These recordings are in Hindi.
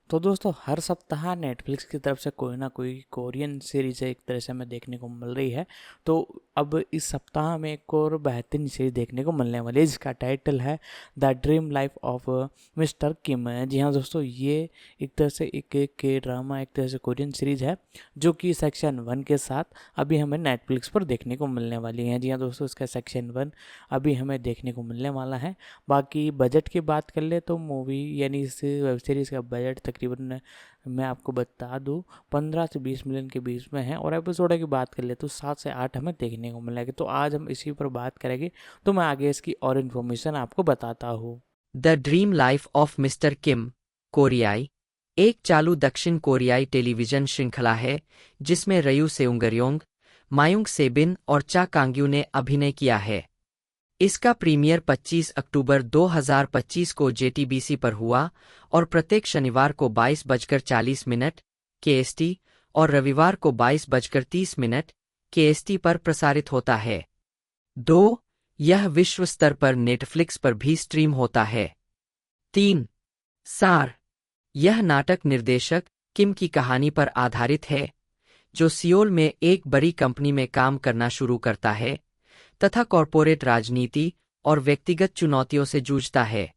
तो दोस्तों हर सप्ताह नेटफ्लिक्स की तरफ से कोई ना कोई कोरियन सीरीज एक तरह से हमें देखने को मिल रही है। तो अब इस सप्ताह में एक और बेहतरीन सीरीज देखने को मिलने वाली है जिसका टाइटल है the dream life of mister Kim. जी हाँ दोस्तों, ये एक तरह से एक के ड्रामा, एक तरह से कोरियन सीरीज है जो कि सेक्शन 1 के साथ अभी हमें नेटफ्लिक्स पर देखने को मिलने वाली है। जी हाँ दोस्तों, इसका सेक्शन 1 अभी हमें देखने को मिलने वाला है। बाकी बजट की बात कर ले तो मूवी यानी इस वेब सीरीज़ का बजट तकरीबन मैं आपको बता दूं 15 से 20 मिलियन के बीच में है। और एपिसोड की बात कर ले तो 7 से 8 हमें देखने को मिलेगी। तो आज हम इसी पर बात करेंगे, तो मैं आगे इसकी और इन्फॉर्मेशन आपको बताता हूँ। The dream life of mister Kim कोरियाई एक चालू दक्षिण कोरियाई टेलीविजन श्रृंखला है जिसमें रयू सेउंगरयोंग, मायुंग सेबिन और चा कांग्यू ने अभिनय किया है। इसका प्रीमियर 25 अक्टूबर 2025 को जेटीबीसी पर हुआ और प्रत्येक शनिवार को 22:40 केएसटी और रविवार को 22:30 केएसटी पर प्रसारित होता है। 2. यह विश्व स्तर पर नेटफ्लिक्स पर भी स्ट्रीम होता है। 3. सार यह नाटक निर्देशक किम की कहानी पर आधारित है, जो सियोल में एक बड़ी कंपनी में काम करना शुरू करता है तथा कॉरपोरेट राजनीति और व्यक्तिगत चुनौतियों से जूझता है।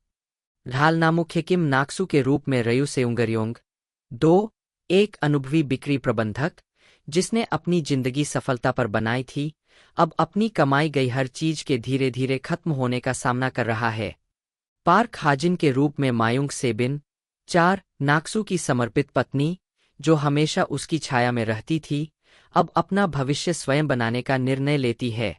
ढालना मुख्य किम नाक्सू के रूप में रयू सेउंगरयोंग। 2. एक अनुभवी बिक्री प्रबंधक जिसने अपनी जिंदगी सफलता पर बनाई थी, अब अपनी कमाई गई हर चीज के धीरे धीरे खत्म होने का सामना कर रहा है। पार्क हाजिन के रूप में मायुंग सेबिन। 4. नाक्सू की समर्पित पत्नी जो हमेशा उसकी छाया में रहती थी, अब अपना भविष्य स्वयं बनाने का निर्णय लेती है।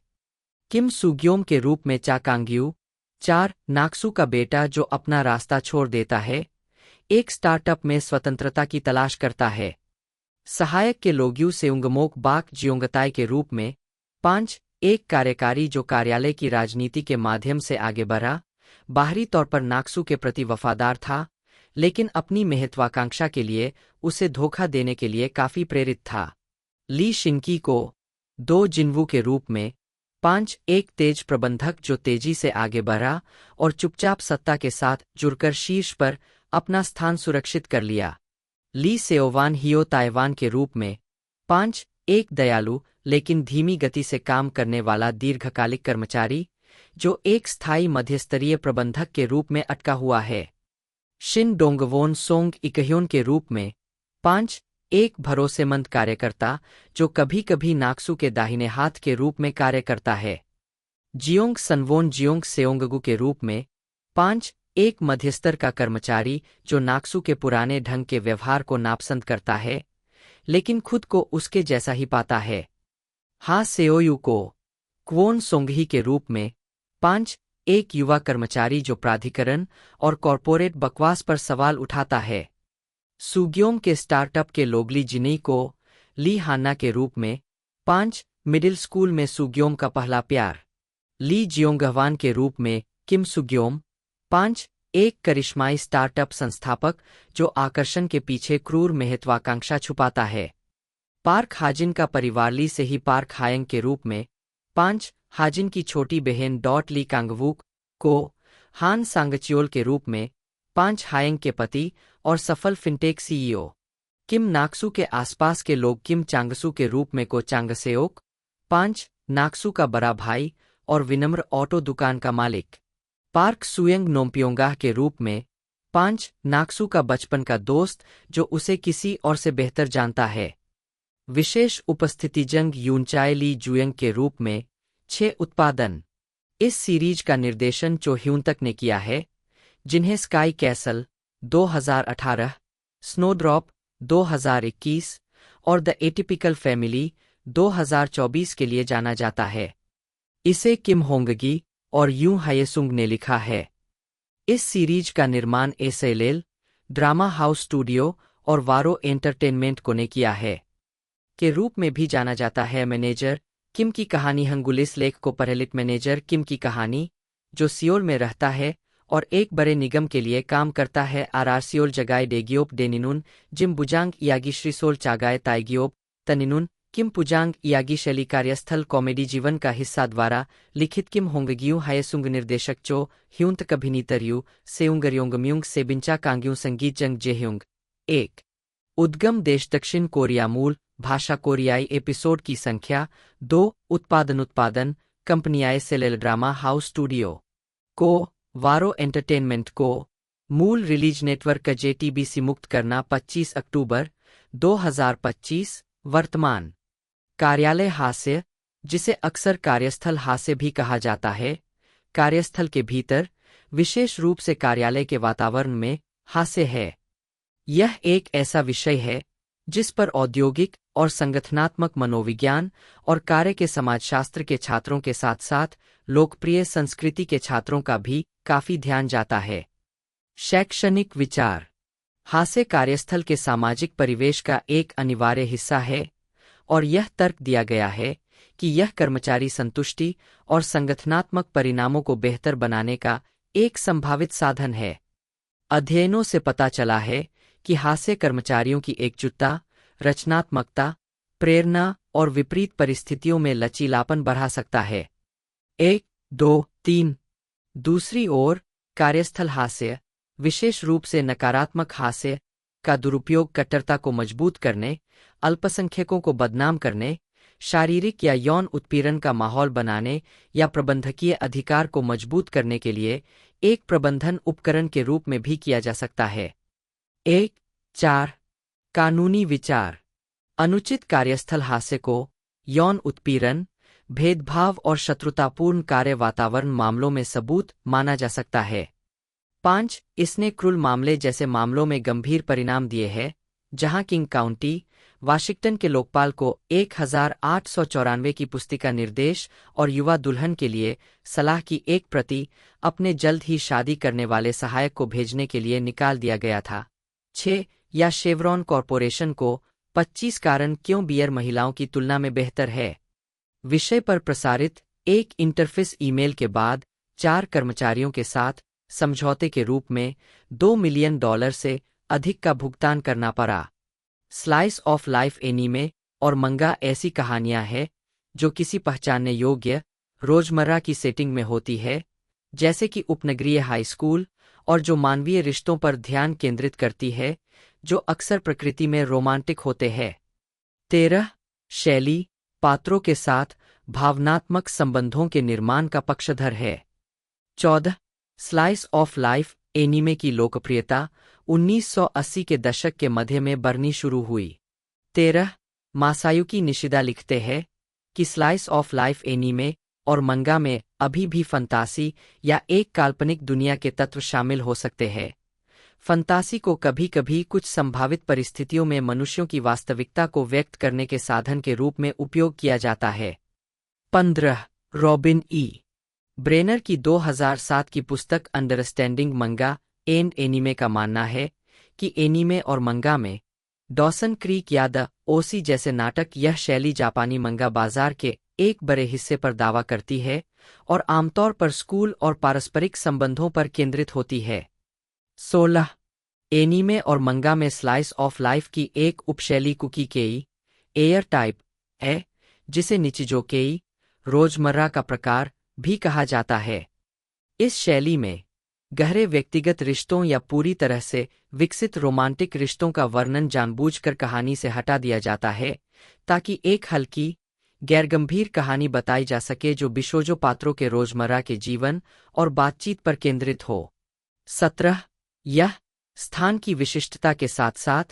किम सुग्योम के रूप में चा कांग्यू। 4. नाक्सू का बेटा जो अपना रास्ता छोड़ देता है, एक स्टार्टअप में स्वतंत्रता की तलाश करता है। सहायक के लोग्यू सेउंगमोक बाक जियोंगताई के रूप में। 5. एक कार्यकारी जो कार्यालय की राजनीति के माध्यम से आगे बढ़ा, बाहरी तौर पर नाक्सू के प्रति वफादार था, लेकिन अपनी महत्वाकांक्षा के लिए उसे धोखा देने के लिए काफी प्रेरित था। ली शिंकी को 2 जिन्वू के रूप में। 5. एक तेज प्रबंधक जो तेजी से आगे बढ़ा और चुपचाप सत्ता के साथ जुड़कर शीर्ष पर अपना स्थान सुरक्षित कर लिया। ली सेओवान हियो ताइवान के रूप में। 5. एक दयालु लेकिन धीमी गति से काम करने वाला दीर्घकालिक कर्मचारी जो एक स्थायी मध्यस्तरीय प्रबंधक के रूप में अटका हुआ है। शिन डोंगवोन सोंग इकह्योन के रूप में। 5. एक भरोसेमंद कार्यकर्ता जो कभी कभी नाक्सू के दाहिने हाथ के रूप में कार्य करता है। जियोंग सनवोन जियोंग सेओंगगू के रूप में। 5. एक मध्यस्तर का कर्मचारी जो नाक्सू के पुराने ढंग के व्यवहार को नापसंद करता है, लेकिन खुद को उसके जैसा ही पाता है। हा सेओयू को क्वोन सोंगही के रूप में। 5. एक युवा कर्मचारी जो प्राधिकरण और कॉरपोरेट बकवास पर सवाल उठाता है। सुग्योम के स्टार्टअप के लोगली जिनी को ली हान्ना के रूप में। 5. मिडिल स्कूल में सुग्योम का पहला प्यार। ली जियोंगहवान के रूप में किम सुग्योम। 5. एक करिश्माई स्टार्टअप संस्थापक जो आकर्षण के पीछे क्रूर महत्वाकांक्षा छुपाता है। पार्क हाजिन का परिवार ली से ही पार्क हायंग के रूप में। 5. हाजिन की छोटी बहन डॉट ली कांगवूक को हान सांगचियोल के रूप में। 5. हायंग के पति और सफल फिनटेक सीईओ किम नाक्सू के आसपास के लोग किम चांगसू के रूप में को चांगसेओक। 5. नाक्सू का बड़ा भाई और विनम्र ऑटो दुकान का मालिक पार्क सुयंग नोम्पियोंगाह के रूप में। 5. नाक्सू का बचपन का दोस्त जो उसे किसी और से बेहतर जानता है। विशेष उपस्थिति जंग यूनचाए ली जुयंग के रूप में। 6. उत्पादन इस सीरीज का निर्देशन चो ह्यून तक ने किया है, जिन्हें स्काई कैसल 2018, स्नोड्रॉप 2021 और द एटिपिकल फैमिली 2024 के लिए जाना जाता है। इसे किम होंगगी और यूं हायेसुंग ने लिखा है। इस सीरीज का निर्माण एसएलएल ड्रामा हाउस स्टूडियो और वारो एंटरटेनमेंट को ने किया है। के रूप में भी जाना जाता है। मैनेजर किम की कहानी हंगुलिस लेख को परलिट मैनेजर किम की कहानी जो सियोल में रहता है और एक बड़े निगम के लिए काम करता है। आरआर सियोल जगाए डेगियोप डेनिनुन जिम बुजांग यागी श्रीसोल चागाए ताइगियोप तनिनुन किम पुजांग यागी शैली कार्यस्थल कॉमेडी जीवन का हिस्सा द्वारा लिखित किम होंगगियू हायसुंग निर्देशक चो ह्यूंत कभिनीतरयू सेउंगरयोंगम्यूंग सेबिंचा कांग्यू संगीत जंग जेह्युंग 1 उद्गम देश दक्षिण कोरिया मूल भाषा कोरियाई एपिसोड की संख्या 2 उत्पादन कंपनियां सेलेल ड्रामा हाउस स्टूडियो को वारो एंटरटेनमेंट को मूल रिलीज नेटवर्क का जेटीबीसी मुक्त करना 25 अक्टूबर 2025 वर्तमान कार्यालय हास्य जिसे अक्सर कार्यस्थल हास्य भी कहा जाता है कार्यस्थल के भीतर विशेष रूप से कार्यालय के वातावरण में हास्य है। यह एक ऐसा विषय है जिस पर औद्योगिक और संगठनात्मक मनोविज्ञान और कार्य के समाजशास्त्र के छात्रों के साथ साथ लोकप्रिय संस्कृति के छात्रों का भी काफी ध्यान जाता है। शैक्षणिक विचार हास्य कार्यस्थल के सामाजिक परिवेश का एक अनिवार्य हिस्सा है और यह तर्क दिया गया है कि यह कर्मचारी संतुष्टि और संगठनात्मक परिणामों को बेहतर बनाने का एक संभावित साधन है। अध्ययनों से पता चला है कि हास्य कर्मचारियों की एकजुटता, रचनात्मकता, प्रेरणा और विपरीत परिस्थितियों में लचीलापन बढ़ा सकता है। 1, 2, 3 दूसरी ओर कार्यस्थल हास्य विशेष रूप से नकारात्मक हास्य का दुरुपयोग कट्टरता को मजबूत करने, अल्पसंख्यकों को बदनाम करने, शारीरिक या यौन उत्पीड़न का माहौल बनाने या प्रबंधकीय अधिकार को मजबूत करने के लिए एक प्रबंधन उपकरण के रूप में भी किया जा सकता है। 1, 4 कानूनी विचार अनुचित कार्यस्थल हास्य को यौन उत्पीड़न, भेदभाव और शत्रुतापूर्ण कार्य वातावरण मामलों में सबूत माना जा सकता है। 5 इसने क्रूर मामले जैसे मामलों में गंभीर परिणाम दिए हैं, जहां किंग काउंटी, वाशिंगटन के लोकपाल को 1894 की पुस्तिका निर्देश और युवा दुल्हन के लिए सलाह की एक प्रति अपने जल्द ही शादी करने वाले सहायक को भेजने के लिए निकाल दिया गया था। 6 या शेवरॉन कॉरपोरेशन को 25 कारण क्यों बियर महिलाओं की तुलना में बेहतर है विषय पर प्रसारित एक इंटरफेस ईमेल के बाद 4 कर्मचारियों के साथ समझौते के रूप में $2 मिलियन से अधिक का भुगतान करना पड़ा। स्लाइस ऑफ लाइफ एनीमे और मंगा ऐसी कहानियां हैं जो किसी पहचानने योग्य रोजमर्रा की सेटिंग में होती है, जैसे कि उपनगरीय हाई स्कूल, और जो मानवीय रिश्तों पर ध्यान केंद्रित करती है जो अक्सर प्रकृति में रोमांटिक होते हैं। 13 शैली पात्रों के साथ भावनात्मक संबंधों के निर्माण का पक्षधर है। 14 स्लाइस ऑफ लाइफ एनीमे की लोकप्रियता 1980 के दशक के मध्य में बढ़नी शुरू हुई। 13 मासायुकी निशिदा लिखते हैं कि स्लाइस ऑफ लाइफ एनीमे और मंगा में अभी भी फंतासी या एक काल्पनिक दुनिया के तत्व शामिल हो सकते हैं। फंतासी को कभी-कभी कुछ संभावित परिस्थितियों में मनुष्यों की वास्तविकता को व्यक्त करने के साधन के रूप में उपयोग किया जाता है। 15 रॉबिन ई ब्रेनर की 2007 की पुस्तक अंडरस्टैंडिंग मंगा एंड एनीमे का मानना है कि एनीमे और मंगा में डॉसन क्रीक या द ओसी जैसे नाटक यह शैली जापानी मंगा बाजार के एक बड़े हिस्से पर दावा करती है और आमतौर पर स्कूल और पारस्परिक संबंधों पर केंद्रित होती है। 16 एनीमे और मंगा में स्लाइस ऑफ लाइफ की एक उपशैली कुकी केई एयर टाइप है, जिसे निचिजो केई रोजमर्रा का प्रकार भी कहा जाता है। इस शैली में गहरे व्यक्तिगत रिश्तों या पूरी तरह से विकसित रोमांटिक रिश्तों का वर्णन जानबूझकर कहानी से हटा दिया जाता है ताकि एक हल्की गैरगंभीर कहानी बताई जा सके जो बिशोजो पात्रों के रोजमर्रा के जीवन और बातचीत पर केंद्रित हो। 17 यह स्थान की विशिष्टता के साथ साथ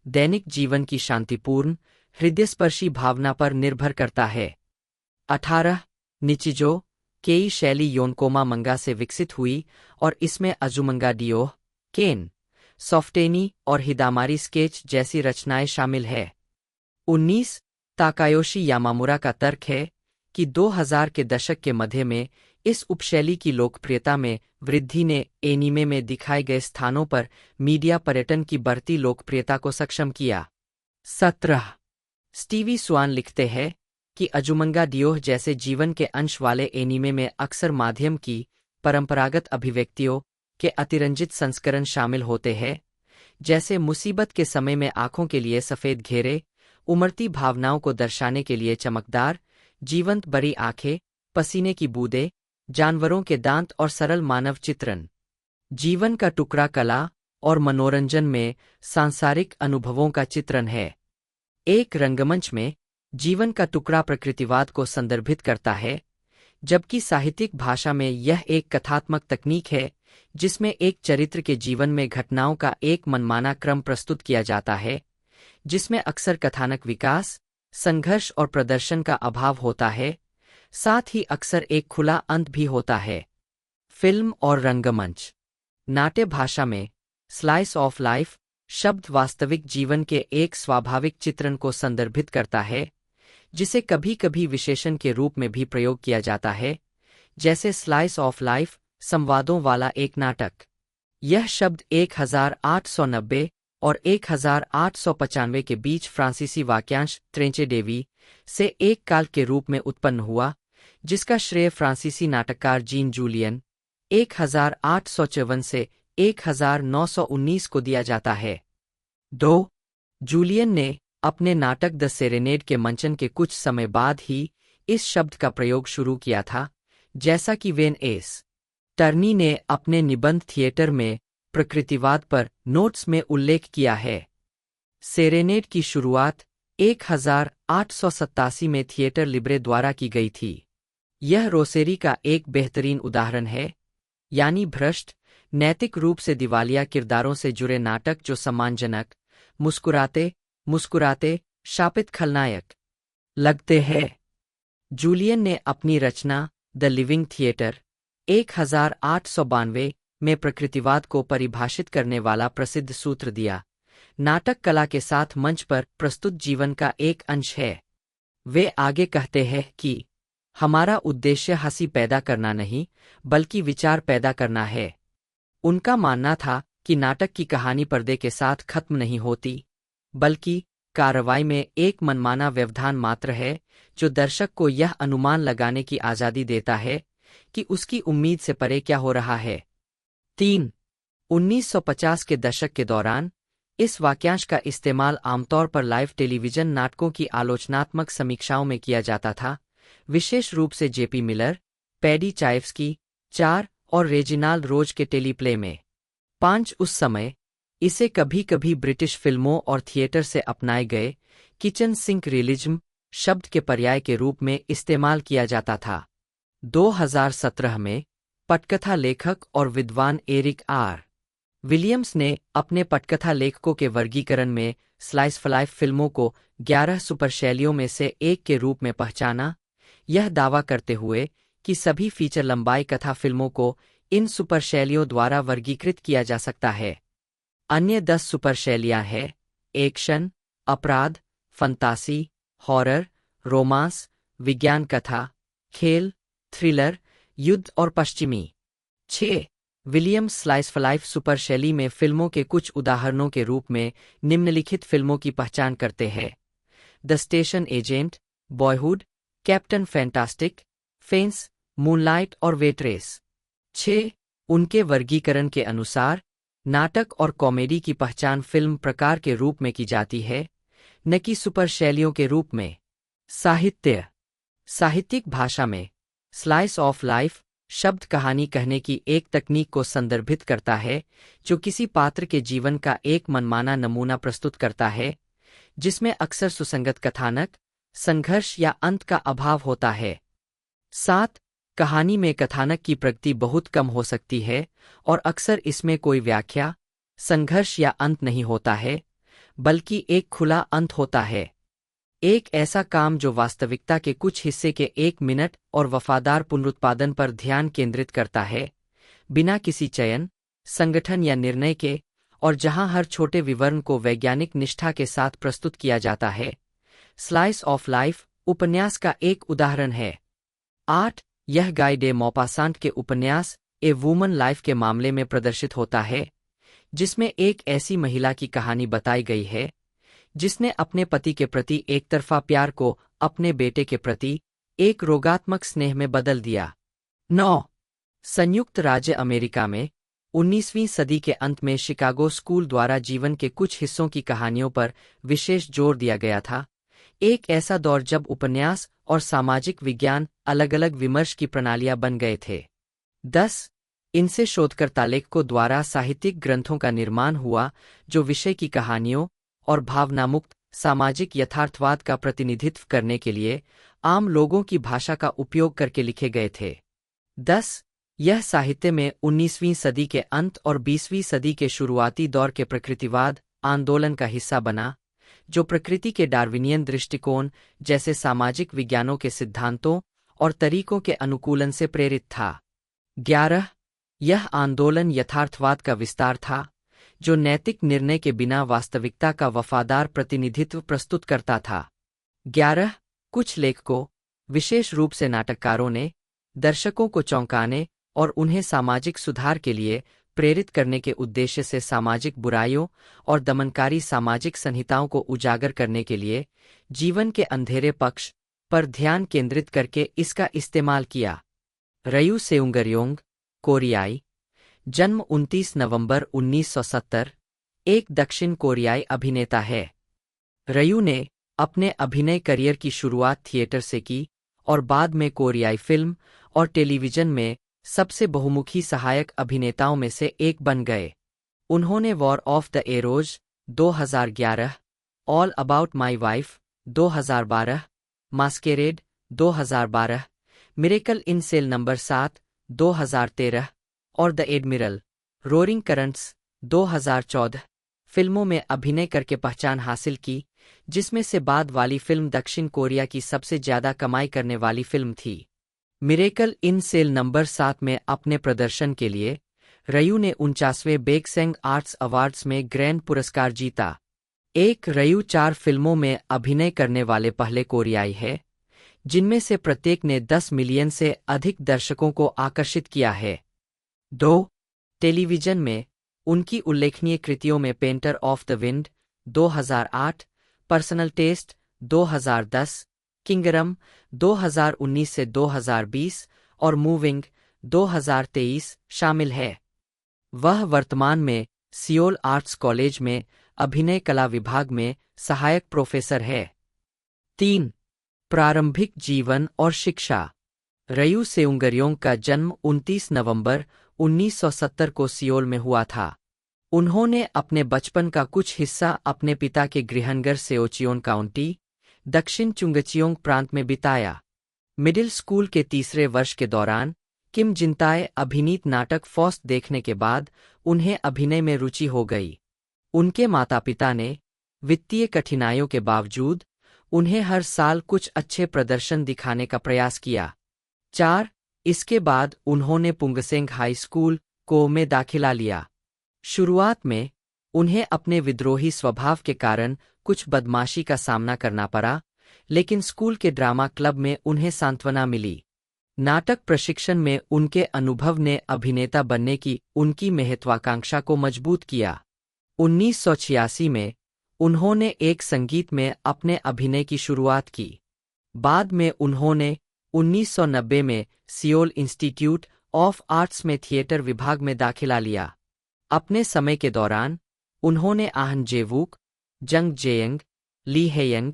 दैनिक जीवन की शांतिपूर्ण हृदयस्पर्शी भावना पर निर्भर करता है। 18 निचिजो केई शैली योनकोमा मंगा से विकसित हुई और इसमें अजुमंगा डियो, केन, सॉफ्टेनी और हिदामारी स्केच जैसी रचनाएं शामिल है। 19 ताकायोशी यामामुरा का तर्क है कि 2000 के दशक के मध्य में इस उपशैली की लोकप्रियता में वृद्धि ने एनीमे में दिखाए गए स्थानों पर मीडिया पर्यटन की बढ़ती लोकप्रियता को सक्षम किया। 17 स्टीवी स्वान लिखते हैं कि अजुमंगा डियोह जैसे जीवन के अंश वाले एनीमे में अक्सर माध्यम की परंपरागत अभिव्यक्तियों के अतिरंजित संस्करण शामिल होते हैं, जैसे मुसीबत के समय में आंखों के लिए सफेद घेरे, उमड़ती भावनाओं को दर्शाने के लिए चमकदार, जीवंत बड़ी आंखें, पसीने की बूंदें, जानवरों के दांत और सरल मानव चित्रण। जीवन का टुकड़ा कला और मनोरंजन में सांसारिक अनुभवों का चित्रण है। एक रंगमंच में जीवन का टुकड़ा प्रकृतिवाद को संदर्भित करता है, जबकि साहित्यिक भाषा में यह एक कथात्मक तकनीक है जिसमें एक चरित्र के जीवन में घटनाओं का एक मनमाना क्रम प्रस्तुत किया जाता है, जिसमें अक्सर कथानक विकास, संघर्ष और प्रदर्शन का अभाव होता है, साथ ही अक्सर एक खुला अंत भी होता है। फिल्म और रंगमंच। नाट्य भाषा में स्लाइस ऑफ लाइफ शब्द वास्तविक जीवन के एक स्वाभाविक चित्रण को संदर्भित करता है, जिसे कभी कभी विशेषण के रूप में भी प्रयोग किया जाता है, जैसे स्लाइस ऑफ लाइफ संवादों वाला एक नाटक। यह शब्द 1890 और 1895 के बीच फ्रांसीसी वाक्यांश ट्रेंचेडेवी से एक काल के रूप में उत्पन्न हुआ, जिसका श्रेय फ्रांसीसी नाटककार जीन जूलियन 1854 से 1919 को दिया जाता है। 2. जूलियन ने अपने नाटक द सेरेनेड के मंचन के कुछ समय बाद ही इस शब्द का प्रयोग शुरू किया था, जैसा कि वेन एस. टर्नी ने अपने निबंध थिएटर में प्रकृतिवाद पर नोट्स में उल्लेख किया है। सेरेनेड की शुरुआत 1887 में थिएटर लिब्रे द्वारा की गई थी। यह रोसेरी का एक बेहतरीन उदाहरण है, यानी भ्रष्ट, नैतिक रूप से दिवालिया किरदारों से जुड़े नाटक जो सम्मानजनक, मुस्कुराते शापित खलनायक लगते हैं। जूलियन ने अपनी रचना द लिविंग थिएटर 1892 में प्रकृतिवाद को परिभाषित करने वाला प्रसिद्ध सूत्र दिया, नाटक कला के साथ मंच पर प्रस्तुत जीवन का एक अंश है। वे आगे कहते हैं कि हमारा उद्देश्य हंसी पैदा करना नहीं, बल्कि विचार पैदा करना है। उनका मानना था कि नाटक की कहानी पर्दे के साथ खत्म नहीं होती, बल्कि कार्रवाई में एक मनमाना व्यवधान मात्र है जो दर्शक को यह अनुमान लगाने की आज़ादी देता है कि उसकी उम्मीद से परे क्या हो रहा है। 3. 1950 के दशक के दौरान इस वाक्यांश का इस्तेमाल आमतौर पर लाइव टेलीविजन नाटकों की आलोचनात्मक समीक्षाओं में किया जाता था, विशेष रूप से जेपी मिलर, पैडी चाइव्स्की 4 और रेजिनाल्ड रोज के टेलीप्ले में। 5. उस समय इसे कभी कभी ब्रिटिश फिल्मों और थिएटर से अपनाए गए किचन सिंक रियलिज्म शब्द के पर्याय के रूप में इस्तेमाल किया जाता था। 2017 में पटकथा लेखक और विद्वान एरिक आर. विलियम्स ने अपने पटकथा लेखकों के वर्गीकरण में स्लाइस ऑफ लाइफ फिल्मों को 11 सुपर शैलियों में से एक के रूप में पहचाना, यह दावा करते हुए कि सभी फीचर लंबाई कथा फिल्मों को इन सुपर शैलियों द्वारा वर्गीकृत किया जा सकता है। अन्य 10 सुपर शैलियां हैं एक्शन, अपराध, फंतासी, हॉरर, रोमांस, विज्ञान कथा, खेल, थ्रिलर, युद्ध और पश्चिमी। 6. Williams slice of life super शैली में फिल्मों के कुछ उदाहरणों के रूप में निम्नलिखित फिल्मों की पहचान करते हैं: the station agent, boyhood, captain fantastic, fence, moonlight और वेट्रेस। 6. उनके वर्गीकरण के अनुसार नाटक और कॉमेडी की पहचान फिल्म प्रकार के रूप में की जाती है, न कि सुपर शैलियों के रूप में। साहित्य। साहित्यिक भाषा में स्लाइस ऑफ लाइफ शब्द कहानी कहने की एक तकनीक को संदर्भित करता है जो किसी पात्र के जीवन का एक मनमाना नमूना प्रस्तुत करता है, जिसमें अक्सर सुसंगत कथानक, संघर्ष या अंत का अभाव होता है। 7. कहानी में कथानक की प्रगति बहुत कम हो सकती है और अक्सर इसमें कोई व्याख्या, संघर्ष या अंत नहीं होता है, बल्कि एक खुला अंत होता है। एक ऐसा काम जो वास्तविकता के कुछ हिस्से के 1 मिनट और वफादार पुनरुत्पादन पर ध्यान केंद्रित करता है, बिना किसी चयन, संगठन या निर्णय के, और जहां हर छोटे विवरण को वैज्ञानिक निष्ठा के साथ प्रस्तुत किया जाता है। स्लाइस ऑफ लाइफ उपन्यास का एक उदाहरण है। 8. यह गाय डे मॉपासांट के उपन्यास ए वुमन लाइफ के मामले में प्रदर्शित होता है, जिसमें एक ऐसी महिला की कहानी बताई गई है जिसने अपने पति के प्रति एकतरफा प्यार को अपने बेटे के प्रति एक रोगात्मक स्नेह में बदल दिया। 9. संयुक्त राज्य अमेरिका में 19वीं सदी के अंत में शिकागो स्कूल द्वारा जीवन के कुछ हिस्सों की कहानियों पर विशेष जोर दिया गया था, एक ऐसा दौर जब उपन्यास और सामाजिक विज्ञान अलग अलग विमर्श की प्रणालियां बन गए थे। 10. इनसे शोधकर्ता लेखकों द्वारा साहित्यिक ग्रंथों का निर्माण हुआ जो विषय की कहानियों और भावनामुक्त सामाजिक यथार्थवाद का प्रतिनिधित्व करने के लिए आम लोगों की भाषा का उपयोग करके लिखे गए थे। 10. यह साहित्य में 19वीं सदी के अंत और 20वीं सदी के शुरुआती दौर के प्रकृतिवाद आंदोलन का हिस्सा बना, जो प्रकृति के डार्विनियन दृष्टिकोण जैसे सामाजिक विज्ञानों के सिद्धांतों और तरीकों के अनुकूलन से प्रेरित था। 11. यह आंदोलन यथार्थवाद का विस्तार था, जो नैतिक निर्णय के बिना वास्तविकता का वफादार प्रतिनिधित्व प्रस्तुत करता था। 11. कुछ लेखकों, विशेष रूप से नाटककारों ने दर्शकों को चौंकाने और उन्हें सामाजिक सुधार के लिए प्रेरित करने के उद्देश्य से सामाजिक बुराइयों और दमनकारी सामाजिक संहिताओं को उजागर करने के लिए जीवन के अंधेरे पक्ष पर ध्यान केंद्रित करके इसका इस्तेमाल किया। रयू सेउंगरयोंग, कोरियाई, जन्म 29 नवंबर 1970, एक दक्षिण कोरियाई अभिनेता है। रयू ने अपने अभिनय करियर की शुरुआत थिएटर से की और बाद में कोरियाई फिल्म और टेलीविजन में सबसे बहुमुखी सहायक अभिनेताओं में से एक बन गए। उन्होंने war of the arrows 2011, all about my wife 2012, masquerade 2012, miracle in cell number 7 2013 और द एडमिरल, रोरिंग करंट्स 2014 फिल्मों में अभिनय करके पहचान हासिल की, जिसमें से बाद वाली फिल्म दक्षिण कोरिया की सबसे ज्यादा कमाई करने वाली फिल्म थी। मिरेकल इन सेल नंबर 7 में अपने प्रदर्शन के लिए रयू ने 49वें बेकसेंग आर्ट्स अवार्ड्स में ग्रैंड पुरस्कार जीता। एक रयू 4 फिल्मों में अभिनय करने वाले पहले कोरियाई है, जिनमें से प्रत्येक ने 10 मिलियन से अधिक दर्शकों को आकर्षित किया है। 2. टेलीविजन में उनकी उल्लेखनीय कृतियों में painter of the wind 2008, personal taste 2010, kingdom 2019 से 2020 और मूविंग 2023 शामिल है। वह वर्तमान में सियोल आर्ट्स कॉलेज में अभिनय कला विभाग में सहायक प्रोफेसर है। 3. प्रारंभिक जीवन और शिक्षा। रयू सेउंगरयोंग का जन्म 29 नवंबर 1970 को सियोल में हुआ था। उन्होंने अपने बचपन का कुछ हिस्सा अपने पिता के गृहनगर सेओचियोन काउंटी, दक्षिण चुंगचियोंग प्रांत में बिताया। मिडिल स्कूल के तीसरे वर्ष के दौरान किम जिनताए अभिनीत नाटक फॉस्ट देखने के बाद उन्हें अभिनय में रुचि हो गई। उनके माता-पिता ने वित्तीय कठिनाइयों के बावजूद उन्हें हर साल कुछ अच्छे प्रदर्शन दिखाने का प्रयास किया। 4. इसके बाद उन्होंने पुंगसेंग हाई स्कूल को में दाखिला लिया। शुरुआत में उन्हें अपने विद्रोही स्वभाव के कारण कुछ बदमाशी का सामना करना पड़ा, लेकिन स्कूल के ड्रामा क्लब में उन्हें सांत्वना मिली। नाटक प्रशिक्षण में उनके अनुभव ने अभिनेता बनने की उनकी महत्वाकांक्षा को मजबूत किया। 1986 में उन्होंने एक संगीत में अपने अभिनय की शुरुआत की। बाद में उन्होंने 1990 में सियोल इंस्टीट्यूट ऑफ आर्ट्स में थिएटर विभाग में दाखिला लिया। अपने समय के दौरान उन्होंने आहन जेवूक, जंग जेयंग, ली हेयंग,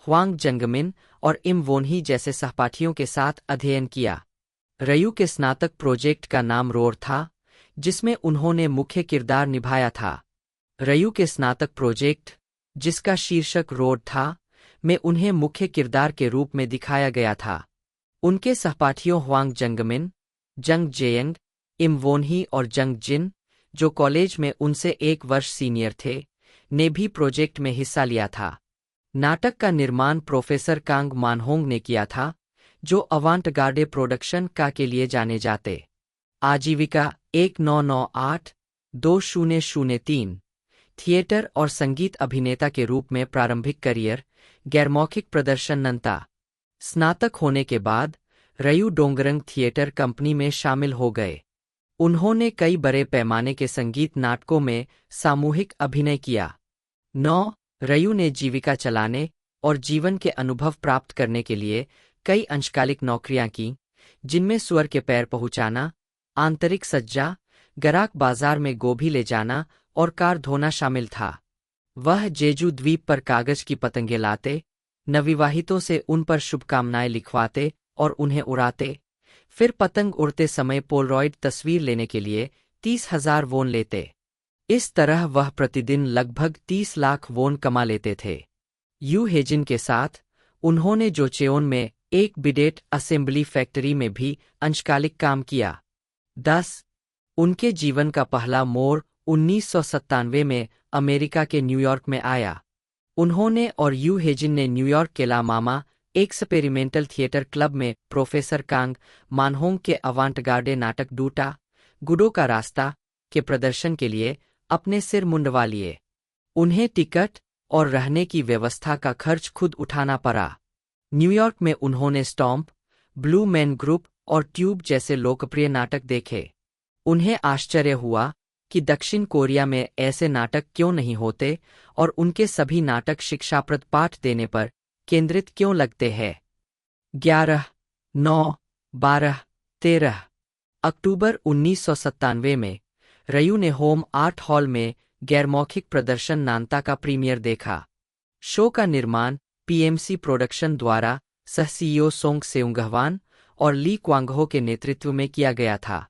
ह्वांग जंगमिन और इम वोनही जैसे सहपाठियों के साथ अध्ययन किया। रयू के स्नातक प्रोजेक्ट का नाम रोर था, जिसमें उन्होंने मुख्य किरदार निभाया था। रयू के स्नातक प्रोजेक्ट, जिसका शीर्षक रोड था, में उन्हें मुख्य किरदार के रूप में दिखाया गया था। उनके सहपाठियों ह्वांग जंगमिन, जंग जेयंग, इम वोनही और जंग जिन, जो कॉलेज में उनसे 1 वर्ष सीनियर थे, ने भी प्रोजेक्ट में हिस्सा लिया था। नाटक का निर्माण प्रोफेसर कांग मानहोंग ने किया था, जो अवांटगार्डे प्रोडक्शन का के लिए जाने जाते। आजीविका 1998-2003, थिएटर और संगीत अभिनेता के रूप में प्रारंभिक करियर, गैरमौखिक प्रदर्शन नंता। स्नातक होने के बाद रयू डोंगरंग थिएटर कंपनी में शामिल हो गए। उन्होंने कई बड़े पैमाने के संगीत नाटकों में सामूहिक अभिनय किया। 9. रयू ने जीविका चलाने और जीवन के अनुभव प्राप्त करने के लिए कई अंशकालिक नौकरियां की, जिनमें सुअर के पैर पहुंचाना, आंतरिक सज्जा, गराक बाजार में गोभी ले जाना और कार धोना शामिल था। वह जेजू द्वीप पर कागज की पतंगें लाते, नवविवाहितों से उन पर शुभकामनाएं लिखवाते और उन्हें उड़ाते। फिर पतंग उड़ते समय पोलरॉइड तस्वीर लेने के लिए 30,000 वोन लेते। इस तरह वह प्रतिदिन लगभग 30 लाख वोन कमा लेते थे। यू हेजिन के साथ उन्होंने जोचेओन में एक बिडेट असेंबली फैक्ट्री में भी अंशकालिक काम किया। 10. उनके जीवन का पहला मोड़ 1997 में अमेरिका के न्यूयॉर्क में आया। उन्होंने और यू हेजिन ने न्यूयॉर्क के ला मामा एक्सपेरिमेंटल थिएटर क्लब में प्रोफेसर कांग मानहोंग के अवांटगार्डे नाटक डूटा गुडो का रास्ता के प्रदर्शन के लिए अपने सिर मुंडवा लिए। उन्हें टिकट और रहने की व्यवस्था का खर्च खुद उठाना पड़ा। न्यूयॉर्क में उन्होंने स्टॉम्प, ब्लू मैन ग्रुप और ट्यूब जैसे लोकप्रिय नाटक देखे। उन्हें आश्चर्य हुआ कि दक्षिण कोरिया में ऐसे नाटक क्यों नहीं होते और उनके सभी नाटक शिक्षाप्रद पाठ देने पर केंद्रित क्यों लगते हैं। 11, 9, 12, 13 अक्टूबर 1997 में रयू ने होम आर्ट हॉल में गैरमौखिक प्रदर्शन नानता का प्रीमियर देखा। शो का निर्माण पीएमसी प्रोडक्शन द्वारा सह-सीईओ सोंग सेउंगहवान और ली क्वांगहो के नेतृत्व में किया गया था।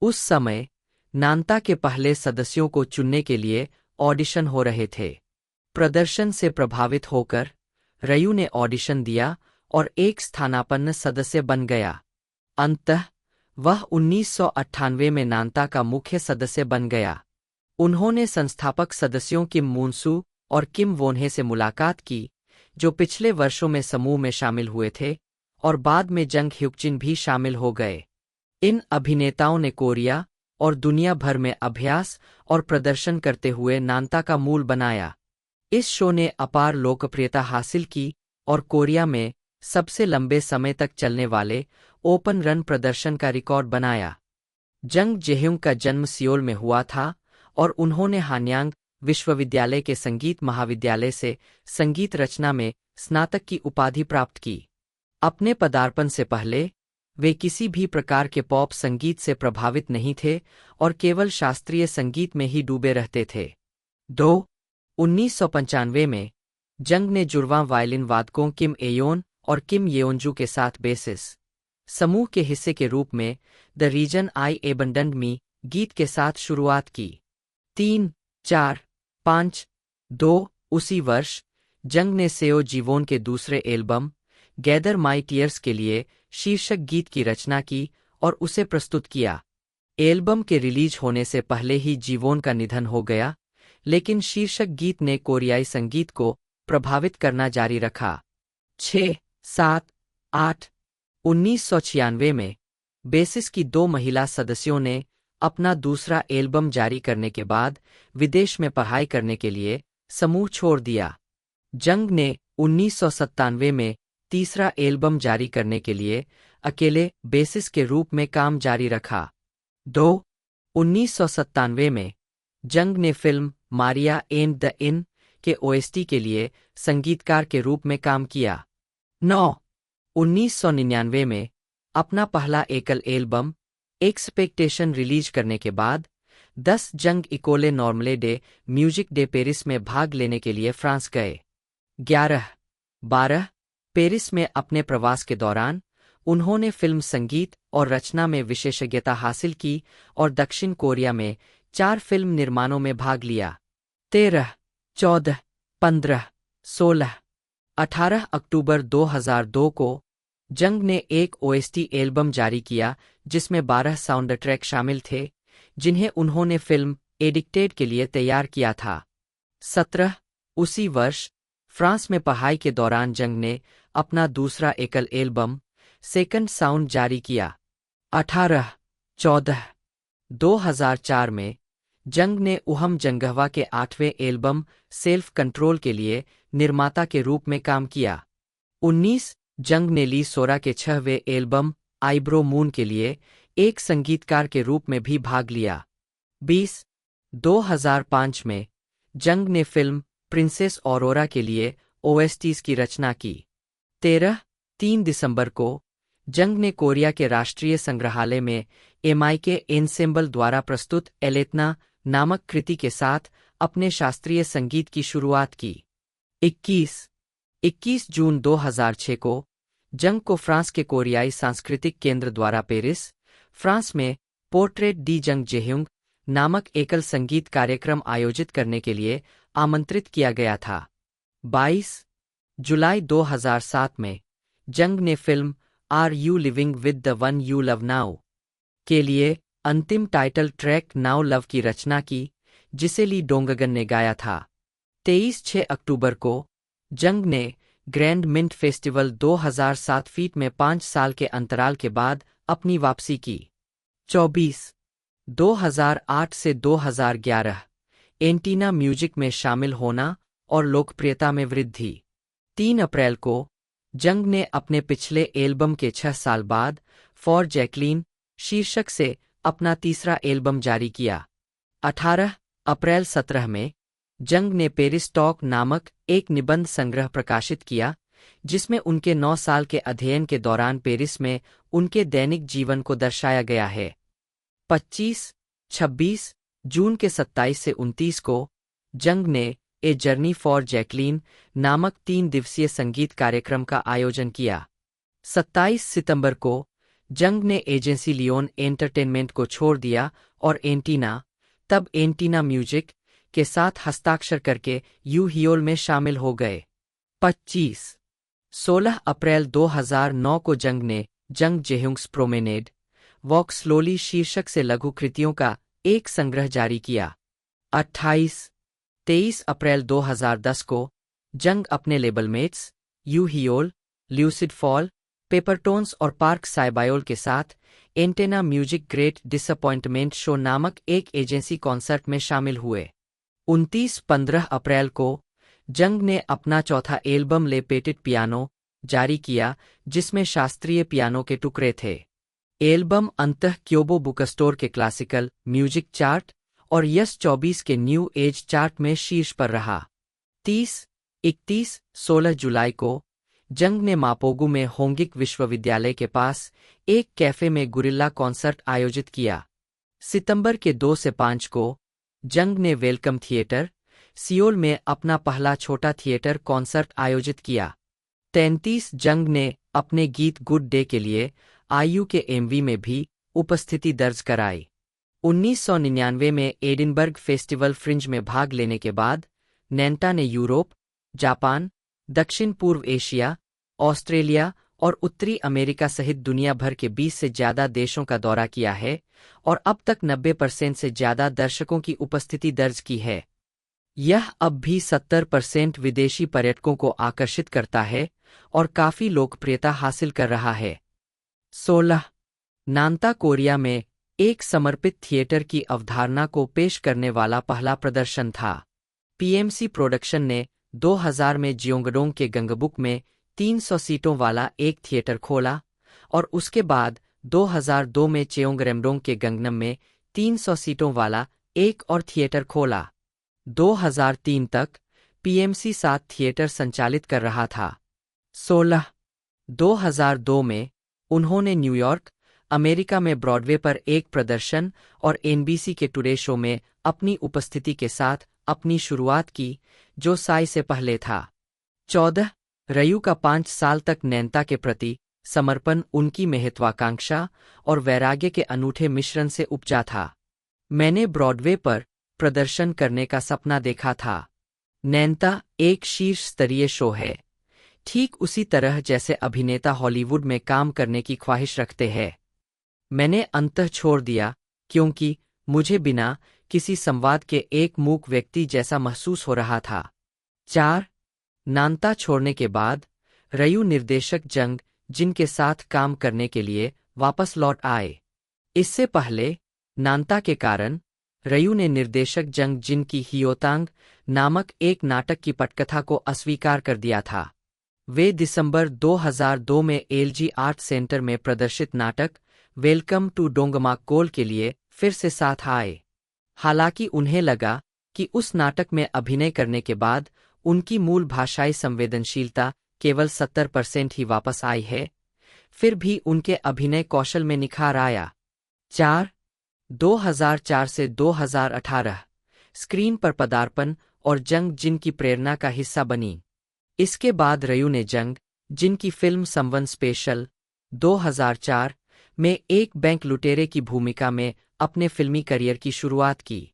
उस समय नानता के पहले सदस्यों को चुनने के लिए ऑडिशन हो रहे थे। प्रदर्शन से प्रभावित होकर रयू ने ऑडिशन दिया और एक स्थानापन्न सदस्य बन गया। अंततः वह 1998 में नानता का मुख्य सदस्य बन गया। उन्होंने संस्थापक सदस्यों किम मूनसू और किम वोन्हे से मुलाकात की, जो पिछले वर्षों में समूह में शामिल हुए थे, और बाद में जंग ह्युकचिन भी शामिल हो गए। इन अभिनेताओं ने कोरिया और दुनिया भर में अभ्यास और प्रदर्शन करते हुए नानता का मूल बनाया। इस शो ने अपार लोकप्रियता हासिल की और कोरिया में सबसे लंबे समय तक चलने वाले ओपन रन प्रदर्शन का रिकॉर्ड बनाया। जंग जेह्युंग का जन्म सियोल में हुआ था और उन्होंने हानयांग विश्वविद्यालय के संगीत महाविद्यालय से संगीत रचना में स्नातक की उपाधि प्राप्त की। अपने पदार्पण से पहले वे किसी भी प्रकार के पॉप संगीत से प्रभावित नहीं थे और केवल शास्त्रीय संगीत में ही डूबे रहते थे। 2. 1995 में जंग ने जुड़वां वायलिन वादकों किम एयोन और किम येओनजू के साथ बेसिस समूह के हिस्से के रूप में द रीजन आई एबंडन्ड मी गीत के साथ शुरुआत की। 3, 4, 5, 2 उसी वर्ष जंग ने सेओ जीवोन के दूसरे एल्बम गैदर माई टीयर्स के लिए शीर्षक गीत की रचना की और उसे प्रस्तुत किया। एल्बम के रिलीज होने से पहले ही जीवोन का निधन हो गया, लेकिन शीर्षक गीत ने कोरियाई संगीत को प्रभावित करना जारी रखा। 6, 7, 8 1996 में बेसिस की 2 महिला सदस्यों ने अपना दूसरा एल्बम जारी करने के बाद विदेश में पढ़ाई करने के लिए समूह छोड़ दिया। जंग ने 1997 में तीसरा एल्बम जारी करने के लिए अकेले बेसिस के रूप में काम जारी रखा। 2. 1997 में जंग ने film Maria and the in के ओएसटी के लिए संगीतकार के रूप में काम किया। 9. 1999 में अपना पहला एकल एल्बम एक्सपेक्टेशन रिलीज करने के बाद 10 जंग इकोले नॉर्मले डे म्यूजिक डे पेरिस में भाग लेने के लिए फ्रांस गए। 11, 12 पेरिस में अपने प्रवास के दौरान उन्होंने फिल्म संगीत और रचना में विशेषज्ञता हासिल की और दक्षिण कोरिया में 4 फिल्म निर्माणों में भाग लिया। 13, 14, 15, 16, 18 अक्टूबर 2002 को जंग ने एक ओएसटी एल्बम जारी किया जिसमें 12 साउंड ट्रैक शामिल थे, जिन्हें उन्होंने फिल्म एडिक्टेड के लिए तैयार किया था। 17 उसी वर्ष फ्रांस में पढ़ाई के दौरान जंग ने अपना दूसरा एकल एल्बम सेकंड साउंड जारी किया। 18, 14, 2004 में जंग ने उहम जंगहवा के 8वें एल्बम सेल्फ कंट्रोल के लिए निर्माता के रूप में काम किया। 19 जंग ने ली सोरा के 6वें एल्बम आईब्रो मून के लिए एक संगीतकार के रूप में भी भाग लिया। 20 2005 में जंग ने फिल्म प्रिंसेस ऑरोरा के लिए ओएसटीज की रचना की। 3 दिसंबर को जंग ने कोरिया के राष्ट्रीय संग्रहालय में एमआईके एनसेम्बल द्वारा प्रस्तुत एलेतना नामक कृति के साथ अपने शास्त्रीय संगीत की शुरुआत की। 21 जून 2006 को जंग को फ्रांस के कोरियाई सांस्कृतिक केंद्र द्वारा पेरिस, फ्रांस में पोर्ट्रेट डी जंग जेह्यूंग नामक एकल संगीत कार्यक्रम आयोजित करने के लिए आमंत्रित किया गया था। 22 जुलाई 2007 में जंग ने film are you living with the one you love now के लिए अंतिम टाइटल ट्रैक नाउ लव की रचना की, जिसे ली डोंगगन ने गाया था। 23 अक्टूबर को जंग ने ग्रैंड मिंट फेस्टिवल 2007 फीट में 5 साल के अंतराल के बाद अपनी वापसी की। 24 2008 से 2011 एंटीना म्यूजिक में शामिल होना और लोकप्रियता में वृद्धि। 3 अप्रैल को जंग ने अपने पिछले एल्बम के 6 साल बाद फॉर जैकलीन शीर्षक से अपना तीसरा एल्बम जारी किया। 18 अप्रैल 17 में जंग ने पेरिस टॉक नामक एक निबंध संग्रह प्रकाशित किया, जिसमें उनके 9 साल के अध्ययन के दौरान पेरिस में उनके दैनिक जीवन को दर्शाया गया है। 25-26 जून के 27 से 29 को जंग ने ए जर्नी फॉर जैकलीन नामक 3 दिवसीय संगीत कार्यक्रम का आयोजन किया। 27 सितंबर को जंग ने एजेंसी लियोन एंटरटेनमेंट को छोड़ दिया और एंटीना, तब एंटीना म्यूजिक, के साथ हस्ताक्षर करके यू हियोल में शामिल हो गए। 16 अप्रैल 2009 को जंग ने जंग जेह्यूंग्स प्रोमेनेड वॉक स्लोली शीर्षक से लघु कृतियों का एक संग्रह जारी किया। 23 अप्रैल 2010 को जंग अपने लेबलमेट्स यू हियोल, ल्यूसिड फॉल, पेपरटोन्स और पार्क साइबायोल के साथ antenna music great disappointment show नामक एक एजेंसी कॉन्सर्ट में शामिल हुए। 15 अप्रैल को जंग ने अपना चौथा एल्बम ले पेटेड पियानो जारी किया, जिसमें शास्त्रीय पियानो के टुकड़े थे। एल्बम अंततः क्योबो बुकस्टोर के क्लासिकल म्यूजिक चार्ट और यस 24 के न्यू एज चार्ट में शीर्ष पर रहा। 16 जुलाई को जंग ने मापोगु में होंगिक विश्वविद्यालय के पास एक कैफे में गुरिल्ला कॉन्सर्ट आयोजित किया। सितंबर के 2 से 5 को जंग ने वेलकम थिएटर, सियोल में अपना पहला छोटा थिएटर कॉन्सर्ट आयोजित किया। 33 जंग ने अपने गीत गुड डे के लिए आयु के एमवी में भी उपस्थिति दर्ज कराई। 1999 में एडिनबर्ग फेस्टिवल फ्रिंज में भाग लेने के बाद नैंटा ने यूरोप, जापान, दक्षिण पूर्व एशिया, ऑस्ट्रेलिया और उत्तरी अमेरिका सहित दुनिया भर के 20 से ज्यादा देशों का दौरा किया है और अब तक 90% से ज्यादा दर्शकों की उपस्थिति दर्ज की है। यह अब भी 70% विदेशी पर्यटकों को आकर्षित करता है और काफी लोकप्रियता हासिल कर रहा है। 16 नानता कोरिया में एक समर्पित थिएटर की अवधारणा को पेश करने वाला पहला प्रदर्शन था। पीएमसी प्रोडक्शन ने 2000 में जियोंगडोंग के गंगबुक में 300 सीटों वाला एक थिएटर खोला और उसके बाद 2002 में चेओंगरेमडोंग के गंगनम में 300 सीटों वाला एक और थिएटर खोला। 2003 तक पीएमसी 7 थिएटर संचालित कर रहा था। 2002 में उन्होंने न्यूयॉर्क, अमेरिका में ब्रॉडवे पर एक प्रदर्शन और एनबीसी के टुडे शो में अपनी उपस्थिति के साथ अपनी शुरुआत की, जो साई से पहले था। 14 रयू का 5 साल तक नैंता के प्रति समर्पण उनकी महत्वाकांक्षा और वैराग्य के अनूठे मिश्रण से उपजा था। मैंने ब्रॉडवे पर प्रदर्शन करने का सपना देखा था। नैंता एक शीर्ष स्तरीय शो है, ठीक उसी तरह जैसे अभिनेता हॉलीवुड में काम करने की ख्वाहिश रखते हैं। मैंने अंततः छोड़ दिया क्योंकि मुझे बिना किसी संवाद के एक मूक व्यक्ति जैसा महसूस हो रहा था। 4 नानता छोड़ने के बाद रयू निर्देशक जंग जिनके साथ काम करने के लिए वापस लौट आए। इससे पहले नानता के कारण रयू ने निर्देशक जंग जिन की हियोतांग नामक एक नाटक की पटकथा को अस्वीकार कर दिया था। वे दिसंबर 2002 में एलजी आर्ट सेंटर में प्रदर्शित नाटक वेलकम टू डोंगमाकोल के लिए फिर से साथ आए। हालांकि उन्हें लगा कि उस नाटक में अभिनय करने के बाद उनकी मूल भाषाई संवेदनशीलता केवल 70% ही वापस आई है, फिर भी उनके अभिनय कौशल में निखार आया। 2004 से 2018 स्क्रीन पर पदार्पण और जंग जिन की प्रेरणा का हिस्सा बनी। इसके बाद रयू ने जंग जिनकी फिल्म समवन स्पेशल 2004 में एक बैंक लुटेरे की भूमिका में अपने फिल्मी करियर की शुरुआत की।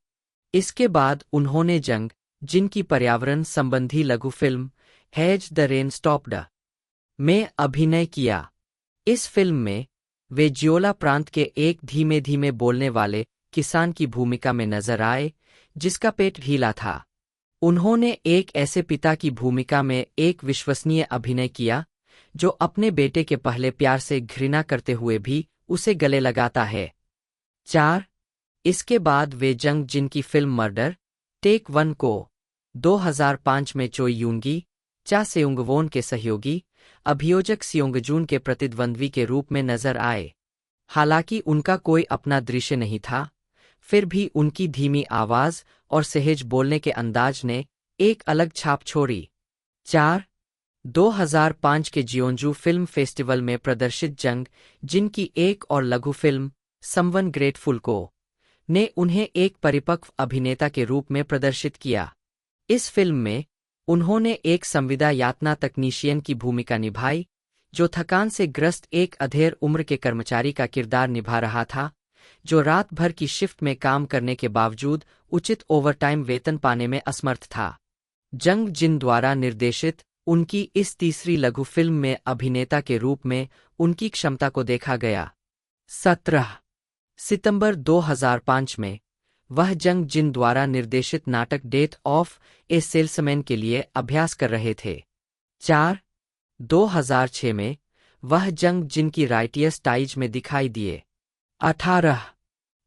इसके बाद उन्होंने जंग जिनकी पर्यावरण संबंधी लघु film has the rain stopped में अभिनय किया। इस फिल्म में वे जियोला प्रांत के एक धीमे धीमे बोलने वाले किसान की भूमिका में नजर आए जिसका पेट ढीला था। उन्होंने एक ऐसे पिता की भूमिका में एक विश्वसनीय अभिनय किया जो अपने बेटे के पहले प्यार से घृणा करते हुए भी उसे गले लगाता है। 4 इसके बाद वे जंग जिनकी फिल्म मर्डर टेक 1 को 2005 में चोई यूंगी चा सेउंगवोन के सहयोगी अभियोजक सियोंगजून के प्रतिद्वंद्वी के रूप में नजर आए। हालांकि उनका कोई अपना दृश्य नहीं था, फिर भी उनकी धीमी आवाज और सहज बोलने के अंदाज ने एक अलग छाप छोड़ी। 4 2005 के जियोंजू फिल्म फेस्टिवल में प्रदर्शित जंग जिनकी एक और लघु फिल्म समवन ग्रेटफुल को ने उन्हें एक परिपक्व अभिनेता के रूप में प्रदर्शित किया। इस फिल्म में उन्होंने एक संविदा यातना तकनीशियन की भूमिका निभाई जो थकान से ग्रस्त एक अधेड़ उम्र के कर्मचारी का किरदार निभा रहा था, जो रात भर की शिफ्ट में काम करने के बावजूद उचित ओवरटाइम वेतन पाने में असमर्थ था। जंग जिन द्वारा निर्देशित उनकी इस तीसरी लघु फिल्म में अभिनेता के रूप में उनकी क्षमता को देखा गया। 17 सितंबर 2005 में वह जंग जिन द्वारा निर्देशित नाटक डेथ ऑफ ए सेल्समैन के लिए अभ्यास कर रहे थे। 4 2006 में वह जंग जिनकी राइटियस टाइज में दिखाई दिए। 18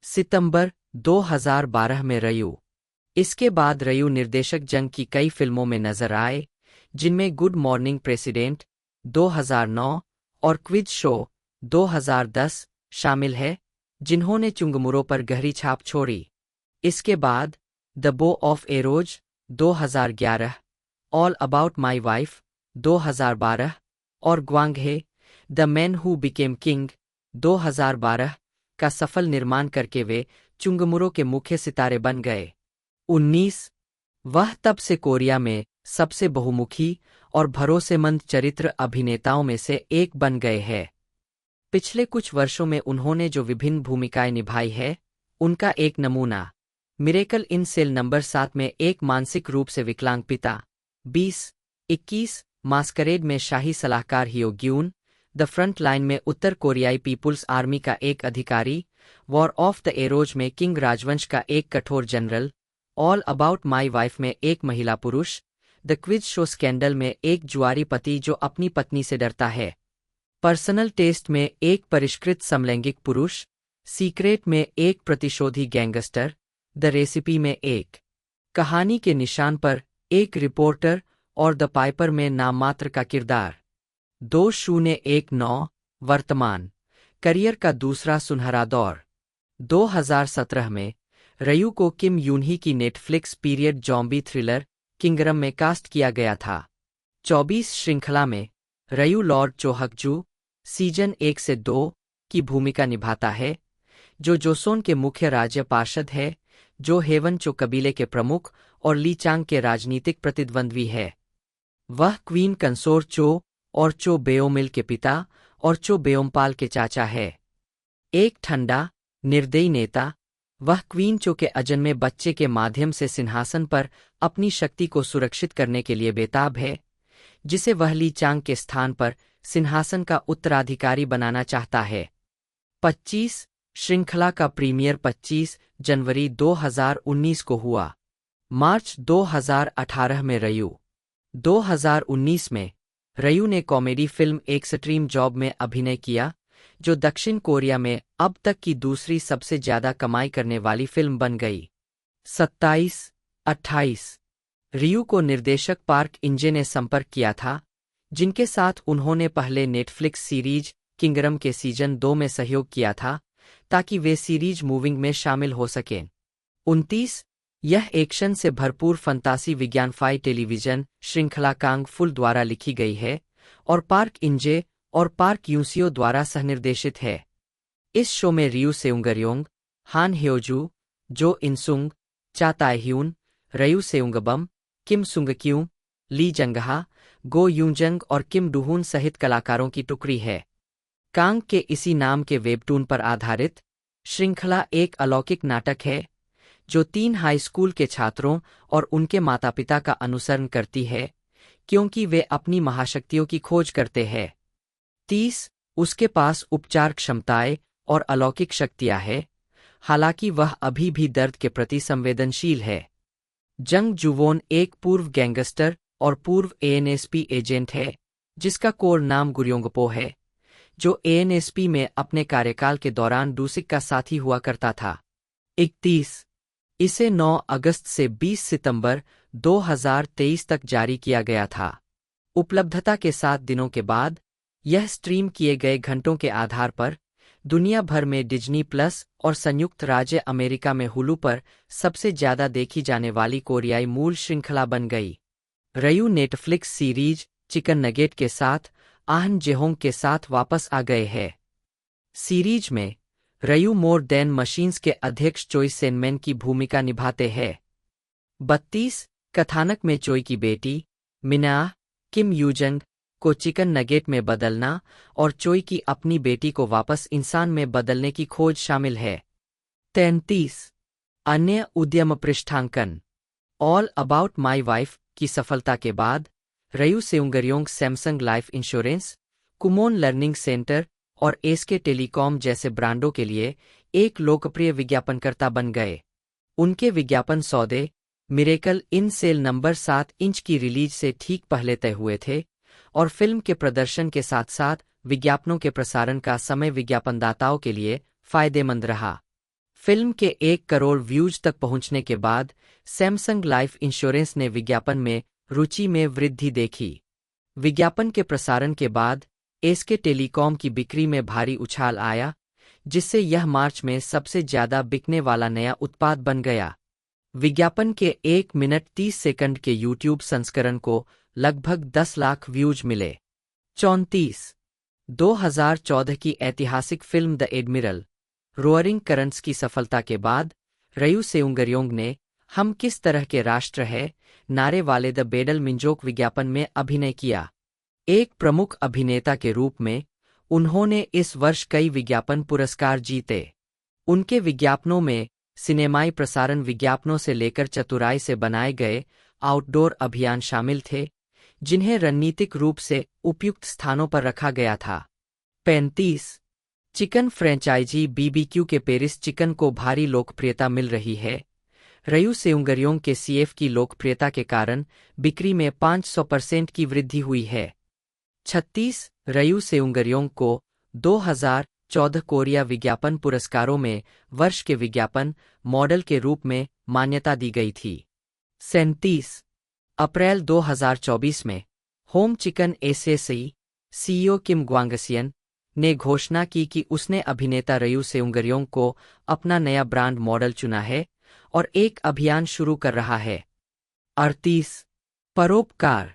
सितंबर 2012 में रयू। इसके बाद रयू निर्देशक जंग की कई फिल्मों में नजर आए जिनमें गुड मॉर्निंग प्रेसिडेंट 2009 और क्विज शो 2010 शामिल है, जिन्होंने चुंगमुरों पर गहरी छाप छोड़ी। इसके बाद the bow of arrows 2011, all about my wife 2012 और Gwanghae the man who became king 2012 का सफल निर्माण करके वे चुंगमुरों के मुख्य सितारे बन गए। 19 वह तब से कोरिया में सबसे बहुमुखी और भरोसेमंद चरित्र अभिनेताओं में से एक बन गए हैं। पिछले कुछ वर्षों में उन्होंने जो विभिन्न भूमिकाएं निभाई है, उनका एक नमूना मिरेकल इन सेल नंबर 7 में एक मानसिक रूप से विकलांग पिता, 2021 मास्करेड में शाही सलाहकार हियो ग्यून, द फ्रंट लाइन में उत्तर कोरियाई पीपुल्स आर्मी का एक अधिकारी, वॉर ऑफ द एरोज में किंग राजवंश का एक कठोर general, all about my wife में एक महिला पुरुष, द क्विज शो स्कैंडल में एक जुआरी पति जो अपनी पत्नी से डरता है, पर्सनल टेस्ट में एक परिष्कृत समलैंगिक पुरुष, सीक्रेट में एक प्रतिशोधी गैंगस्टर, द रेसिपी में एक कहानी के निशान पर एक रिपोर्टर और द पाइपर में नाममात्र का किरदार। 2019 वर्तमान करियर का दूसरा सुनहरा दौर। 2017 में रयू को किम यूनही की Netflix period zombie thriller kingdom में कास्ट किया गया था। 24 श्रृंखला में रयू लॉर्ड चोहकजू सीजन 1 से 2 की भूमिका निभाता है, जो जोसोन के मुख्य राज्य पार्षद है, जो हेवनचो कबीले के प्रमुख और ली चांग के राजनीतिक प्रतिद्वंद्वी है। वह क्वीन कंसोर चो और चो बेओमिल के पिता और चो बेओमपाल के चाचा है। एक ठंडा, निर्दयी नेता, वह क्वीन चो के अजन्मे बच्चे के माध्यम से सिंहासन पर अपनी शक्ति को सुरक्षित करने के लिए बेताब है, जिसे वह ली चांग के स्थान पर सिंहासन का उत्तराधिकारी बनाना चाहता है। 25 श्रृंखला का प्रीमियर 25 जनवरी 2019 को हुआ। मार्च 2018 में रयू। 2019 में रयू ने कॉमेडी फिल्म एक्सट्रीम जॉब में अभिनय किया, जो दक्षिण कोरिया में अब तक की दूसरी सबसे ज्यादा कमाई करने वाली फिल्म बन गई। 27-28 रियू को निर्देशक पार्क इंजे ने संपर्क किया था, जिनके साथ उन्होंने पहले नेटफ्लिक्स सीरीज किंगडम के सीजन 2 में सहयोग किया था, ताकि वे सीरीज मूविंग में शामिल हो सकें। 29 यह एक्शन से भरपूर फंतासी विज्ञानफाई टेलीविजन श्रृंखला कांग फुल द्वारा लिखी गई है और पार्क इंजे और पार्क यूसियो द्वारा सहनिर्देशित है। इस शो में रियू सेउंगरयोंग, हान ह्योजू, जो इंसुंग, चा ताएह्यून, रयू सेउंगबम, किम सुंगक्यू, ली जंगहा, गो यूंजंग और किम डूहून सहित कलाकारों की टुकड़ी है। कांग के इसी नाम के वेबटून पर आधारित श्रृंखला एक अलौकिक नाटक है जो 3 हाई स्कूल के छात्रों और उनके माता पिता का अनुसरण करती है क्योंकि वे अपनी महाशक्तियों की खोज करते हैं। 30 उसके पास उपचार क्षमताएं और अलौकिक शक्तियां हैं, हालांकि वह अभी भी दर्द के प्रति संवेदनशील है। जंग जुवोन एक पूर्व गैंगस्टर और पूर्व एएनएसपी एजेंट है जिसका कोर नाम गुर्योंगपो है, जो एएनएसपी में अपने कार्यकाल के दौरान डूसिक का साथी हुआ करता था। 31 इसे 9 अगस्त से 20 सितंबर 2023 तक जारी किया गया था। उपलब्धता के 7 दिनों के बाद यह स्ट्रीम किए गए घंटों के आधार पर दुनिया भर में डिज्नी प्लस और संयुक्त राज्य अमेरिका में हुलू पर सबसे ज्यादा देखी जाने वाली कोरियाई मूल श्रृंखला बन गई। रयू नेटफ्लिक्स सीरीज चिकन नगेट के साथ आहन जेहोंग के साथ वापस आ गए हैं। सीरीज में रयू मोर देन मशीन्स के अध्यक्ष चोई सेनमेन की भूमिका निभाते हैं। 32 कथानक में चोई की बेटी मिनाह किम यूजंग को चिकन नगेट में बदलना और चोई की अपनी बेटी को वापस इंसान में बदलने की खोज शामिल है। 33 अन्य उद्यम पृष्ठांकन ऑल अबाउट माई वाइफ की सफलता के बाद Ryu Seungryong Samsung life insurance, Kumon learning centre और एसके टेलीकॉम जैसे ब्रांडों के लिए एक लोकप्रिय विज्ञापनकर्ता बन गए। उनके विज्ञापन सौदे मिरेकल इन सेल नंबर 7 इंच की रिलीज से ठीक पहले तय हुए थे और फिल्म के प्रदर्शन के साथ साथ विज्ञापनों के प्रसारण का समय विज्ञापनदाताओं के लिए फायदेमंद रहा। फिल्म के 1 करोड़ व्यूज तक पहुंचने के बाद सैमसंग लाइफ इंश्योरेंस ने विज्ञापन में रुचि में वृद्धि देखी। विज्ञापन के प्रसारण के बाद एसके टेलीकॉम की बिक्री में भारी उछाल आया, जिससे यह मार्च में सबसे ज्यादा बिकने वाला नया उत्पाद बन गया। विज्ञापन के 1 मिनट 30 सेकंड के यूट्यूब संस्करण को लगभग 10 लाख व्यूज मिले। 34 2014 की ऐतिहासिक film the admiral roaring currents की सफलता के बाद रयू सेउंगरयोंग ने हम किस तरह के राष्ट्र है नारे वाले द बेडल मिंजोक विज्ञापन में अभिनय किया। एक प्रमुख अभिनेता के रूप में उन्होंने इस वर्ष कई विज्ञापन पुरस्कार जीते। उनके विज्ञापनों में सिनेमाई प्रसारण विज्ञापनों से लेकर चतुराई से बनाए गए आउटडोर अभियान शामिल थे, जिन्हें रणनीतिक रूप से उपयुक्त स्थानों पर रखा गया था। 35 चिकन फ्रेंचाइजी बीबीक्यू के पेरिस चिकन को भारी लोकप्रियता मिल रही है। रयू सेउंगरयोंग के सीएफ की लोकप्रियता के कारण बिक्री में 500% की वृद्धि हुई है। 36 रयू सेउंगरयोंग को 2014 कोरिया विज्ञापन पुरस्कारों में वर्ष के विज्ञापन मॉडल के रूप में मान्यता दी गई थी। 37 अप्रैल 2024 में होम चिकन एसएसई सीईओ किम ग्वांगसियन ने घोषणा की कि उसने अभिनेता रयू सेउंगरयोंग को अपना नया ब्रांड मॉडल चुना है और एक अभियान शुरू कर रहा है। 38 परोपकार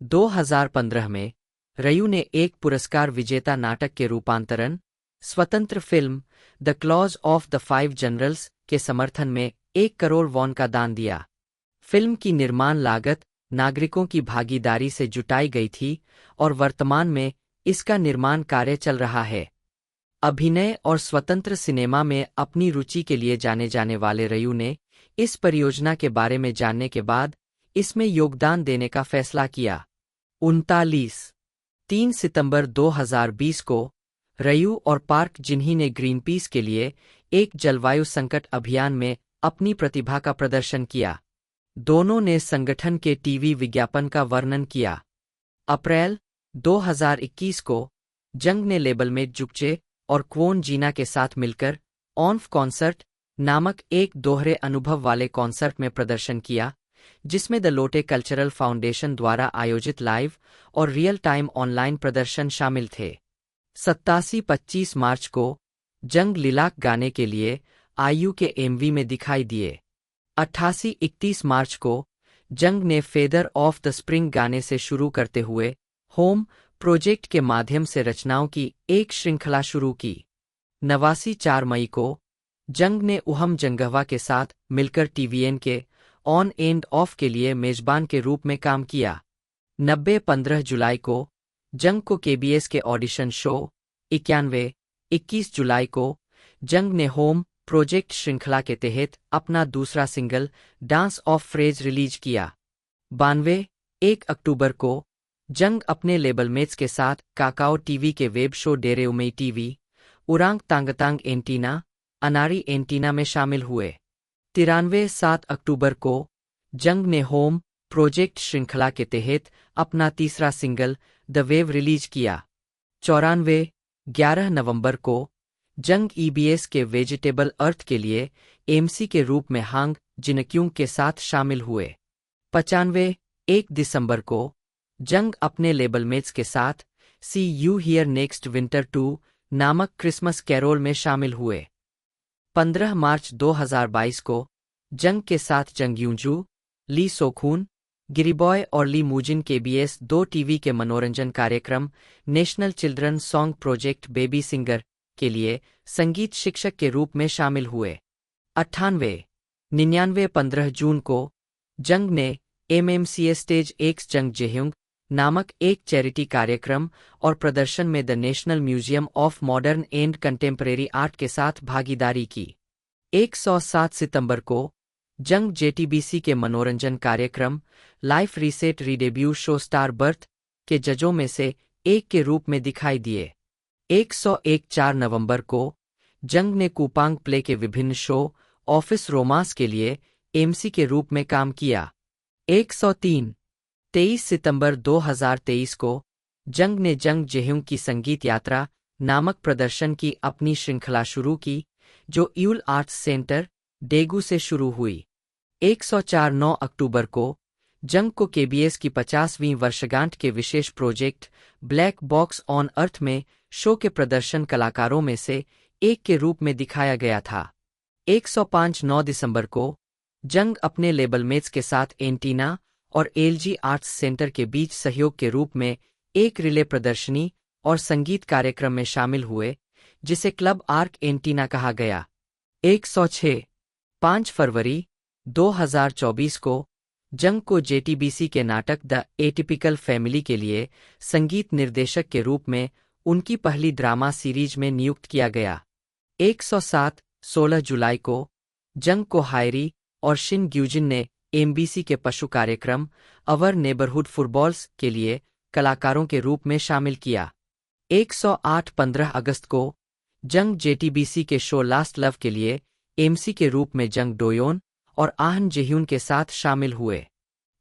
2015 में रयू ने एक पुरस्कार विजेता नाटक के रूपांतरण स्वतंत्र film the clause of the 5 generals के समर्थन में 1 करोड़ वॉन का दान दिया। फिल्म की निर्माण लागत नागरिकों की भागीदारी से जुटाई गई थी और वर्तमान में इसका निर्माण कार्य चल रहा है। अभिनय और स्वतंत्र सिनेमा में अपनी रुचि के लिए जाने जाने वाले रयू ने इस परियोजना के बारे में जानने के बाद इसमें योगदान देने का फैसला किया। 39 3 सितंबर 2020 को रयू और पार्क जिन्ही ने ग्रीनपीस के लिए एक जलवायु संकट अभियान में अपनी प्रतिभा का प्रदर्शन किया। दोनों ने संगठन के टीवी विज्ञापन का वर्णन किया। अप्रैल 2021 को जंग ने लेबल में जुकचे और क्वोन जीना के साथ मिलकर ऑनफ कॉन्सर्ट नामक एक दोहरे अनुभव वाले कॉन्सर्ट में प्रदर्शन किया, जिसमें द लोटे कल्चरल फाउंडेशन द्वारा आयोजित लाइव और रियल टाइम ऑनलाइन प्रदर्शन शामिल थे। 27-25 मार्च को जंग लिलाक गाने के लिए आईयू के एमवी में दिखाई दिए। 28-31 मार्च को जंग ने फेदर ऑफ द स्प्रिंग गाने से शुरू करते हुए होम प्रोजेक्ट के माध्यम से रचनाओं की एक श्रृंखला शुरू की। 4 मई को जंग ने उहम जंगहवा के साथ मिलकर टीवीएन के ऑन एंड ऑफ के लिए मेजबान के रूप में काम किया। 90 15 जुलाई को जंग को केबीएस के ऑडिशन शो। 91 21 जुलाई को जंग ने होम प्रोजेक्ट श्रृंखला के तहत अपना दूसरा single dance of phrase release किया। 92 1 अक्टूबर को जंग अपने लेबलमेट्स के साथ काकाओ टीवी के वेब शो डेरे उमई टीवी उरांग तांगतांग एंटीना अनारी एंटीना में शामिल हुए। 93 7 अक्टूबर को जंग ने होम प्रोजेक्ट श्रृंखला के तहत अपना तीसरा सिंगल द वेव रिलीज किया। 94 11 नवंबर को जंग ईबीएस के वेजिटेबल अर्थ के लिए एमसी के रूप में हांग जिनक्यूंग के साथ शामिल हुए। 95 1 दिसंबर को जंग अपने लेबलमेट्स के साथ सी यू हियर नेक्स्ट विंटर 2 नामक क्रिसमस कैरोल में शामिल हुए। 15 मार्च 2022 को जंग के साथ जंग यूंजू, ली सोखून, गिरिबॉय और ली मूजिन केबीएस 2 टीवी के मनोरंजन कार्यक्रम national children song project baby singer के लिए संगीत शिक्षक के रूप में शामिल हुए। 98 99 15 जून को जंग ने एमएमसीए स्टेज एक्स जंग जेह्युंग नामक एक चैरिटी कार्यक्रम और प्रदर्शन में the national museum of modern and contemporary art के साथ भागीदारी की। 107 सितंबर को जंग जेटीबीसी के मनोरंजन कार्यक्रम life reset redebut show star birth के जजों में से एक के रूप में दिखाई दिए। 101 4 नवंबर को जंग ने कूपांग प्ले के विभिन्न शो ऑफिस रोमांस के लिए एमसी के रूप में काम किया। 103 23 सितंबर 2023 को जंग ने जंग जेह्युंग की संगीत यात्रा नामक प्रदर्शन की अपनी श्रृंखला शुरू की, जो यूल आर्ट्स सेंटर, डेगू से शुरू हुई। 104 9 अक्टूबर को जंग को केबीएस की 50वीं वर्षगांठ के विशेष project black box on earth में शो के प्रदर्शन कलाकारों में से एक के रूप में दिखाया गया था। 105 9 दिसंबर को जंग अपने लेबलमेट्स के साथ एंटीना और एलजी आर्ट्स सेंटर के बीच सहयोग के रूप में एक रिले प्रदर्शनी और संगीत कार्यक्रम में शामिल हुए, जिसे क्लब आर्क एंटीना कहा गया। 106 5 फरवरी 2024 को जंग को जेटीबीसी के नाटक द एटिपिकल फैमिली के लिए संगीत निर्देशक के रूप में उनकी पहली ड्रामा सीरीज में नियुक्त किया गया। 107 16 जुलाई को जंग को हायरी और शिन ग्यूजिन ने एमबीसी के पशु कार्यक्रम अवर नेबरहुड फुटबॉल्स के लिए कलाकारों के रूप में शामिल किया। 108 15 अगस्त को जंग जेटीबीसी के शो लास्ट लव के लिए एमसी के रूप में जंग डोयोन और आहन जेह्यून के साथ शामिल हुए।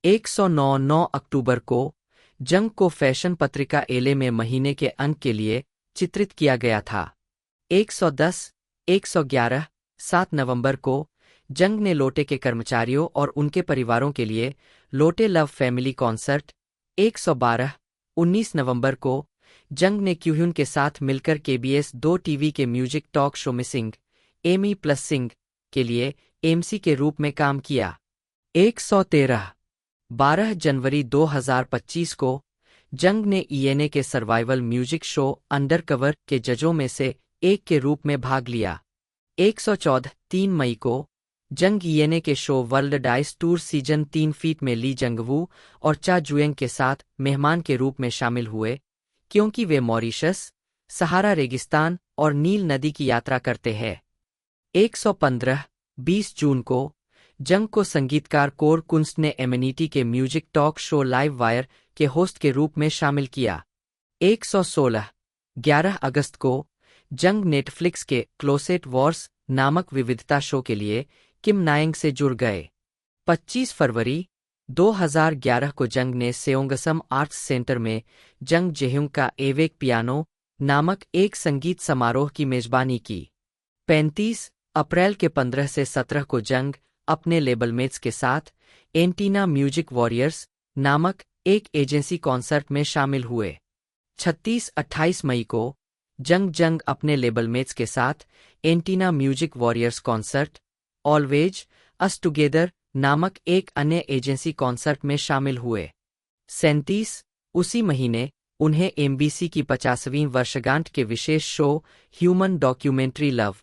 109 9 अक्टूबर को जंग को फैशन पत्रिका एले में महीने के अंक के लिए चित्रित किया गया था। 110 111 7 नवंबर को जंग ने लोटे के कर्मचारियों और उनके परिवारों के लिए लोटे लव फैमिली कॉन्सर्ट। 112 19 नवंबर को जंग ने क्यूह्यून के साथ मिलकर केबीएस 2 टीवी के music talk show missing Amy plus sing के लिए एमसी के रूप में काम किया। 113 12 जनवरी 2025 को जंग ने ईएनए के सर्वाइवल म्यूजिक शो अंडरकवर के जजों में से एक के रूप में भाग लिया। 114 3 मई को जंग ईएनए के show world dice tour season 3 feet में ली जंगवू और चा जुएंग के साथ मेहमान के रूप में शामिल हुए, क्योंकि वे मॉरिशस, सहारा रेगिस्तान और नील नदी की यात्रा करते हैं। 115 20 जून को जंग को संगीतकार कोर कुंस्ट ने एमिनिटी के music talk show live wire के होस्ट के रूप में शामिल किया। 116 11 अगस्त को जंग नेटफ्लिक्स के क्लोसेट वॉर्स नामक विविधता शो के लिए किम नायंग से जुड़ गए। 25 फरवरी 2011 को जंग ने सेओंगसम आर्ट्स सेंटर में जंग जेह्युंग का एवेक पियानो नामक एक संगीत समारोह की मेजबानी की। 35 अप्रैल के 15 से 17 को जंग अपने लेबलमेट्स के साथ एंटीना म्यूजिक वॉरियर्स नामक एक एजेंसी कॉन्सर्ट में शामिल हुए। 28 मई को जंग अपने लेबलमेट्स के साथ antenna music warriors concert always us together नामक एक अन्य एजेंसी कॉन्सर्ट में शामिल हुए। 37 उसी महीने उन्हें एमबीसी की 50वीं वर्षगांठ के विशेष शो ह्यूमन डॉक्यूमेंट्री लव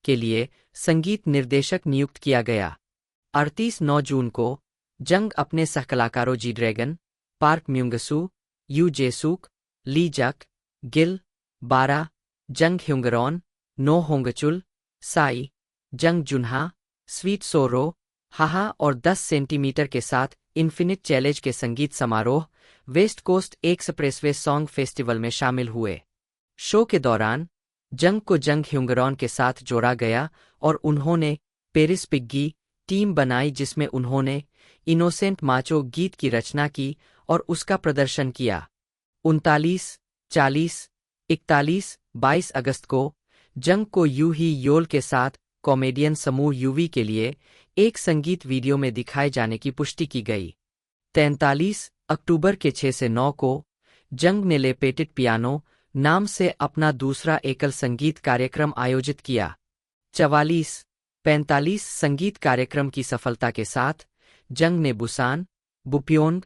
के लिए संगीत निर्देशक नियुक्त किया गया। 38 9 जून को जंग अपने सहकलाकारों जी ड्रैगन, पार्क म्यूंगसू, यू जेसूक, ली जक, गिल, बारा, जंग ह्युंगरॉन, नो होंगचुल, साई, जंग जुन्हा, स्वीट सोरो, हाहा और 10 सेंटीमीटर के साथ इन्फिनिट चैलेंज के संगीत समारोह west coast expressway song festival में शामिल हुए। शो के दौरान जंग को जंग ह्युंगरॉन के साथ जोड़ा गया और उन्होंने पेरिस पिग्गी टीम बनाई जिसमें उन्होंने इनोसेंट माचो गीत की रचना की और उसका प्रदर्शन किया। 39, 40, 41, 22 अगस्त को जंग को यू ही योल के साथ कॉमेडियन समूह यूवी के लिए एक संगीत वीडियो में दिखाए जाने की पुष्टि की गई। 43 अक्टूबर के 6 से 9 को जंग ने लेपेटेड पियानो नाम से अपना दूसरा एकल संगीत कार्यक्रम आयोजित किया। 44, 45 संगीत कार्यक्रम की सफलता के साथ जंग ने बुसान, बुप्योंग,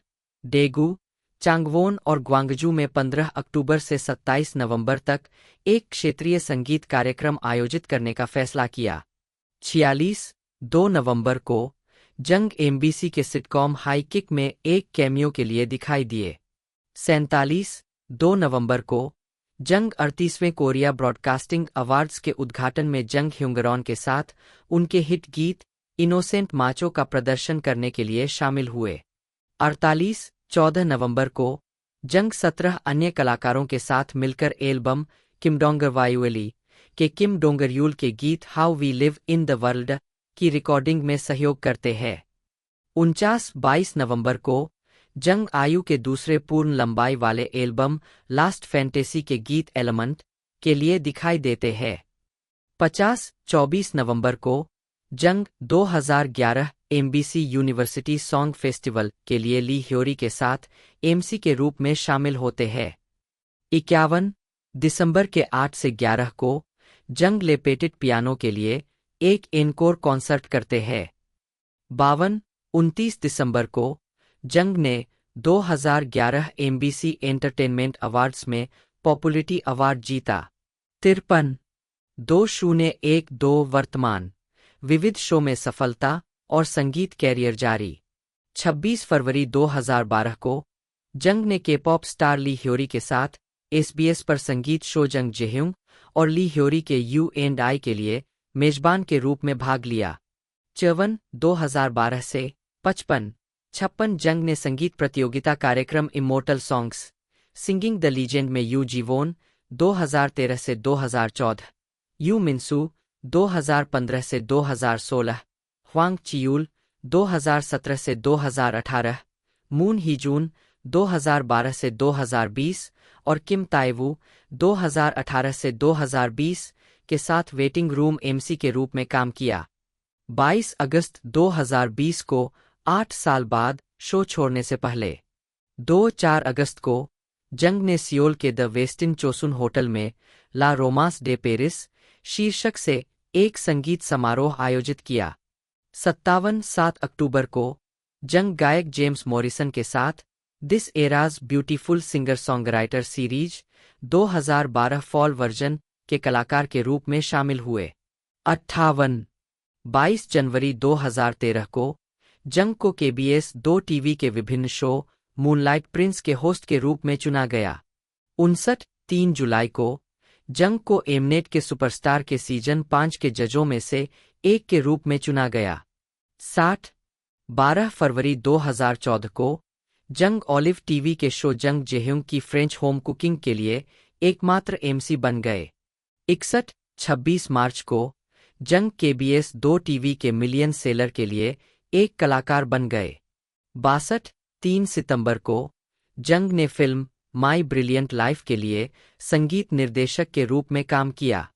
डेगू, चांगवोन और ग्वांगजू में 15 अक्टूबर से 27 नवंबर तक एक क्षेत्रीय संगीत कार्यक्रम आयोजित करने का फैसला किया। 46, 2 नवंबर को जंग एमबीसी के सिटकॉम हाई किक में एक कैमियो के लिए दिखाई दिए। 47, 2 नवंबर को जंग 38वें कोरिया ब्रॉडकास्टिंग अवार्ड्स के उद्घाटन में जंग ह्युंगरॉन के साथ उनके हिट गीत इनोसेंट माचो का प्रदर्शन करने के लिए शामिल हुए। 48, 14 नवंबर को जंग 17 अन्य कलाकारों के साथ मिलकर एल्बम किम डोंगरवायुएली के किम डोंगरयूल के गीत how we live in the world की रिकॉर्डिंग में सहयोग करते हैं। 49, 22 नवंबर को जंग आयु के दूसरे पूर्ण लंबाई वाले एल्बम लास्ट फैंटेसी के गीत एलिमेंट के लिए दिखाई देते हैं। 50, 24 नवंबर को जंग 2011 एमबीसी यूनिवर्सिटी सॉन्ग फेस्टिवल के लिए ली ह्योरी के साथ एमसी के रूप में शामिल होते हैं। 51 दिसंबर के 8 से 11 को जंग लेपेटेड पियानो के लिए एक एनकोर कॉन्सर्ट करते हैं। 52, 29 दिसंबर को जंग ने 2011 एमबीसी एंटरटेनमेंट अवार्ड्स में पॉपुलैरिटी अवार्ड जीता। 53, 2012 वर्तमान विविध शो में सफलता और संगीत कैरियर जारी। 26 फरवरी 2012 को जंग ने के-पॉप स्टार ली ह्योरी के साथ एसबीएस पर संगीत शो जंग जेह्यूंग और ली ह्योरी के U&I के लिए मेजबान के रूप में भाग लिया। 54, 2012 से 55, 56 जंग ने संगीत प्रतियोगिता कार्यक्रम immortal songs singing the legend में यू जीवोन 2013 से 2014, यू मिनसू 2015 से 2016, ह्वांग चियूल 2017 से 2018, मून हीजून 2012 से 2020 और किम ताइवू 2018 से 2020 के साथ वेटिंग रूम एमसी के रूप में काम किया। 22 अगस्त 2020 को 8 साल बाद शो छोड़ने से पहले 2-4 अगस्त को जंग ने सियोल के द वेस्टिन चोसुन होटल में ला रोमांस डे पेरिस शीर्षक से एक संगीत समारोह आयोजित किया। 57-7 अक्टूबर को जंग गायक जेम्स मॉरिसन के साथ this eras beautiful singer songwriter series 2012 fall version के कलाकार के रूप में शामिल हुए। 58, 22 जनवरी 2013 को जंग को केबीएस 2 टीवी के विभिन्न शो मूनलाइट प्रिंस के होस्ट के रूप में चुना गया। 59, 3 जुलाई को जंग को एमनेट के सुपरस्टार के सीजन 5 के जजों में से एक के रूप में चुना गया। 60, 12 फरवरी 2014 को जंग ऑलिव टीवी के शो जंग जेह्यूंग की फ्रेंच होम कुकिंग के लिए एकमात्र एमसी बन गए। 61, 26 मार्च को जंग केबीएस 2 टीवी के मिलियन सेलर के लिए एक कलाकार बन गए। 62, 3 सितंबर को जंग ने फिल्म माई ब्रिलियंट लाइफ के लिए संगीत निर्देशक के रूप में काम किया।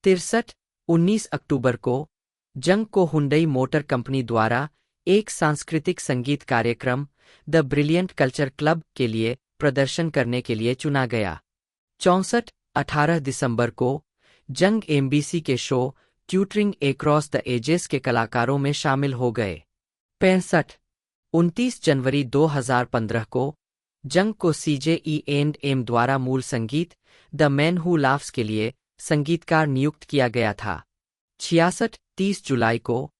63, 19 अक्टूबर को जंग को हुंडई मोटर कंपनी द्वारा एक सांस्कृतिक संगीत कार्यक्रम द ब्रिलियंट कल्चर क्लब के लिए प्रदर्शन करने के लिए चुना गया। 64, 18 दिसंबर को जंग एमबीसी के show tutoring across the ages के कलाकारों में शामिल हो गए। 65, 29 जनवरी 2015 को जंग को CJE&M द्वारा मूल संगीत द मैन हू लाफ्स के लिए संगीतकार नियुक्त किया गया था। 66, 30 जुलाई को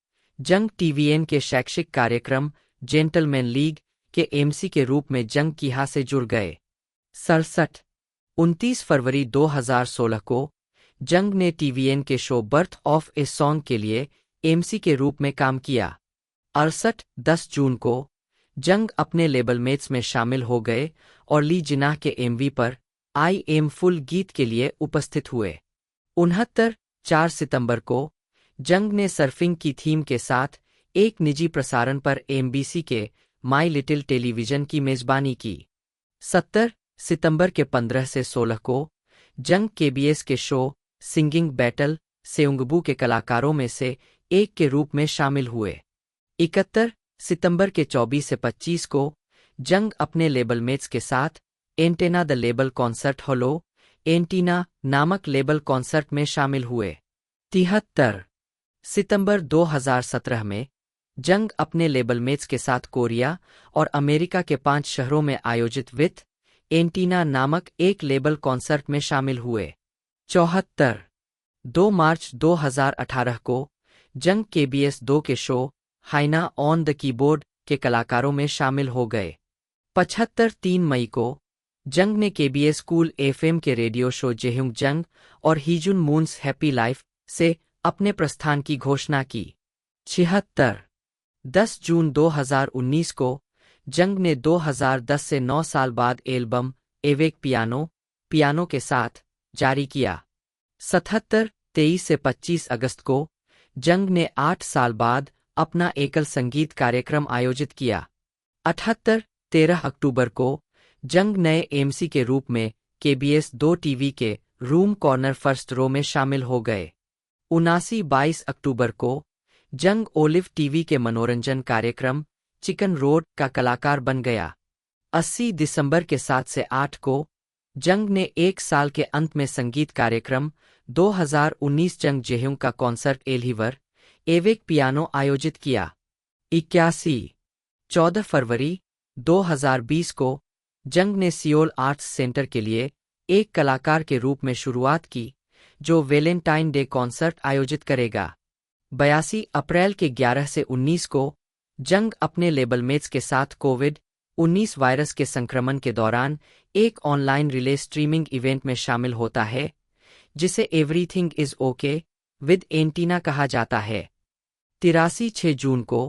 जंग TVN के शैक्षिक कार्यक्रम जेंटलमैन लीग के एमसी के रूप में जंग कीहा से जुड़ गए। 29 फरवरी 2016 को जंग ने टीवीएन के show birth of a song के लिए एमसी के रूप में काम किया। 10 जून को जंग अपने लेबल मेट्स में शामिल हो गए और ली जिनाह के एमवी पर आई एम फुल गीत के लिए उपस्थित हुए। 4 सितंबर को जंग ने सर्फिंग की थीम के साथ एक निजी प्रसारण पर एमबीसी के माई लिटिल टेलीविजन की मेजबानी की। 70 सितंबर के 15 से 16 को जंग केबीएस के शो सिंगिंग बैटल सेउंगबू के कलाकारों में से एक के रूप में शामिल हुए। 71 सितंबर के 24 से 25 को जंग अपने लेबल मेट्स के साथ antenna the label concert hollow antenna नामक लेबल कॉन्सर्ट में शामिल हुए। 73 सितंबर 2017 में जंग अपने लेबल मेट्स के साथ कोरिया और अमेरिका के 5 शहरों में आयोजित विथ एंटीना नामक एक लेबल कॉन्सर्ट में शामिल हुए। 74 2 मार्च 2018 को जंग केबीएस 2 के शो हाइना ऑन द कीबोर्ड के कलाकारों में शामिल हो गए। 75 3 मई को जंग ने केबीएस कूल एफएम के रेडियो शो जेह्युंग जंग और हीजुन मून्स हैप्पी लाइफ से अपने प्रस्थान की घोषणा की। 76 10 जून 2019 को जंग ने 2010 से 9 साल बाद एल्बम एवेक पियानो के साथ जारी किया। 77 23 से 25 अगस्त को जंग ने 8 साल बाद अपना एकल संगीत कार्यक्रम आयोजित किया। 78 13 अक्टूबर को जंग नए एमसी के रूप में केबीएस 2 टीवी के रूम कॉर्नर फर्स्ट रो में शामिल हो गए। 79 22 अक्टूबर को जंग ओलिव टीवी के मनोरंजन कार्यक्रम चिकन रोड का कलाकार बन गया। 80 दिसंबर के 7 से 8 को जंग ने एक साल के अंत में संगीत कार्यक्रम 2019 जंग जेह्युंग का कॉन्सर्ट एल्हिवर एवेक पियानो आयोजित किया। 81 14 फरवरी 2020 को जंग ने सियोल आर्ट्स सेंटर के लिए एक कलाकार के रूप में शुरुआत की जो वैलेंटाइन डे कॉन्सर्ट आयोजित करेगा। 82 अप्रैल के 11 से 19 को जंग अपने लेबल मेट्स के साथ कोविड-19 वायरस के संक्रमण के दौरान एक ऑनलाइन रिले स्ट्रीमिंग इवेंट में शामिल होता है जिसे everything is okay with antenna कहा जाता है। 83 6 जून को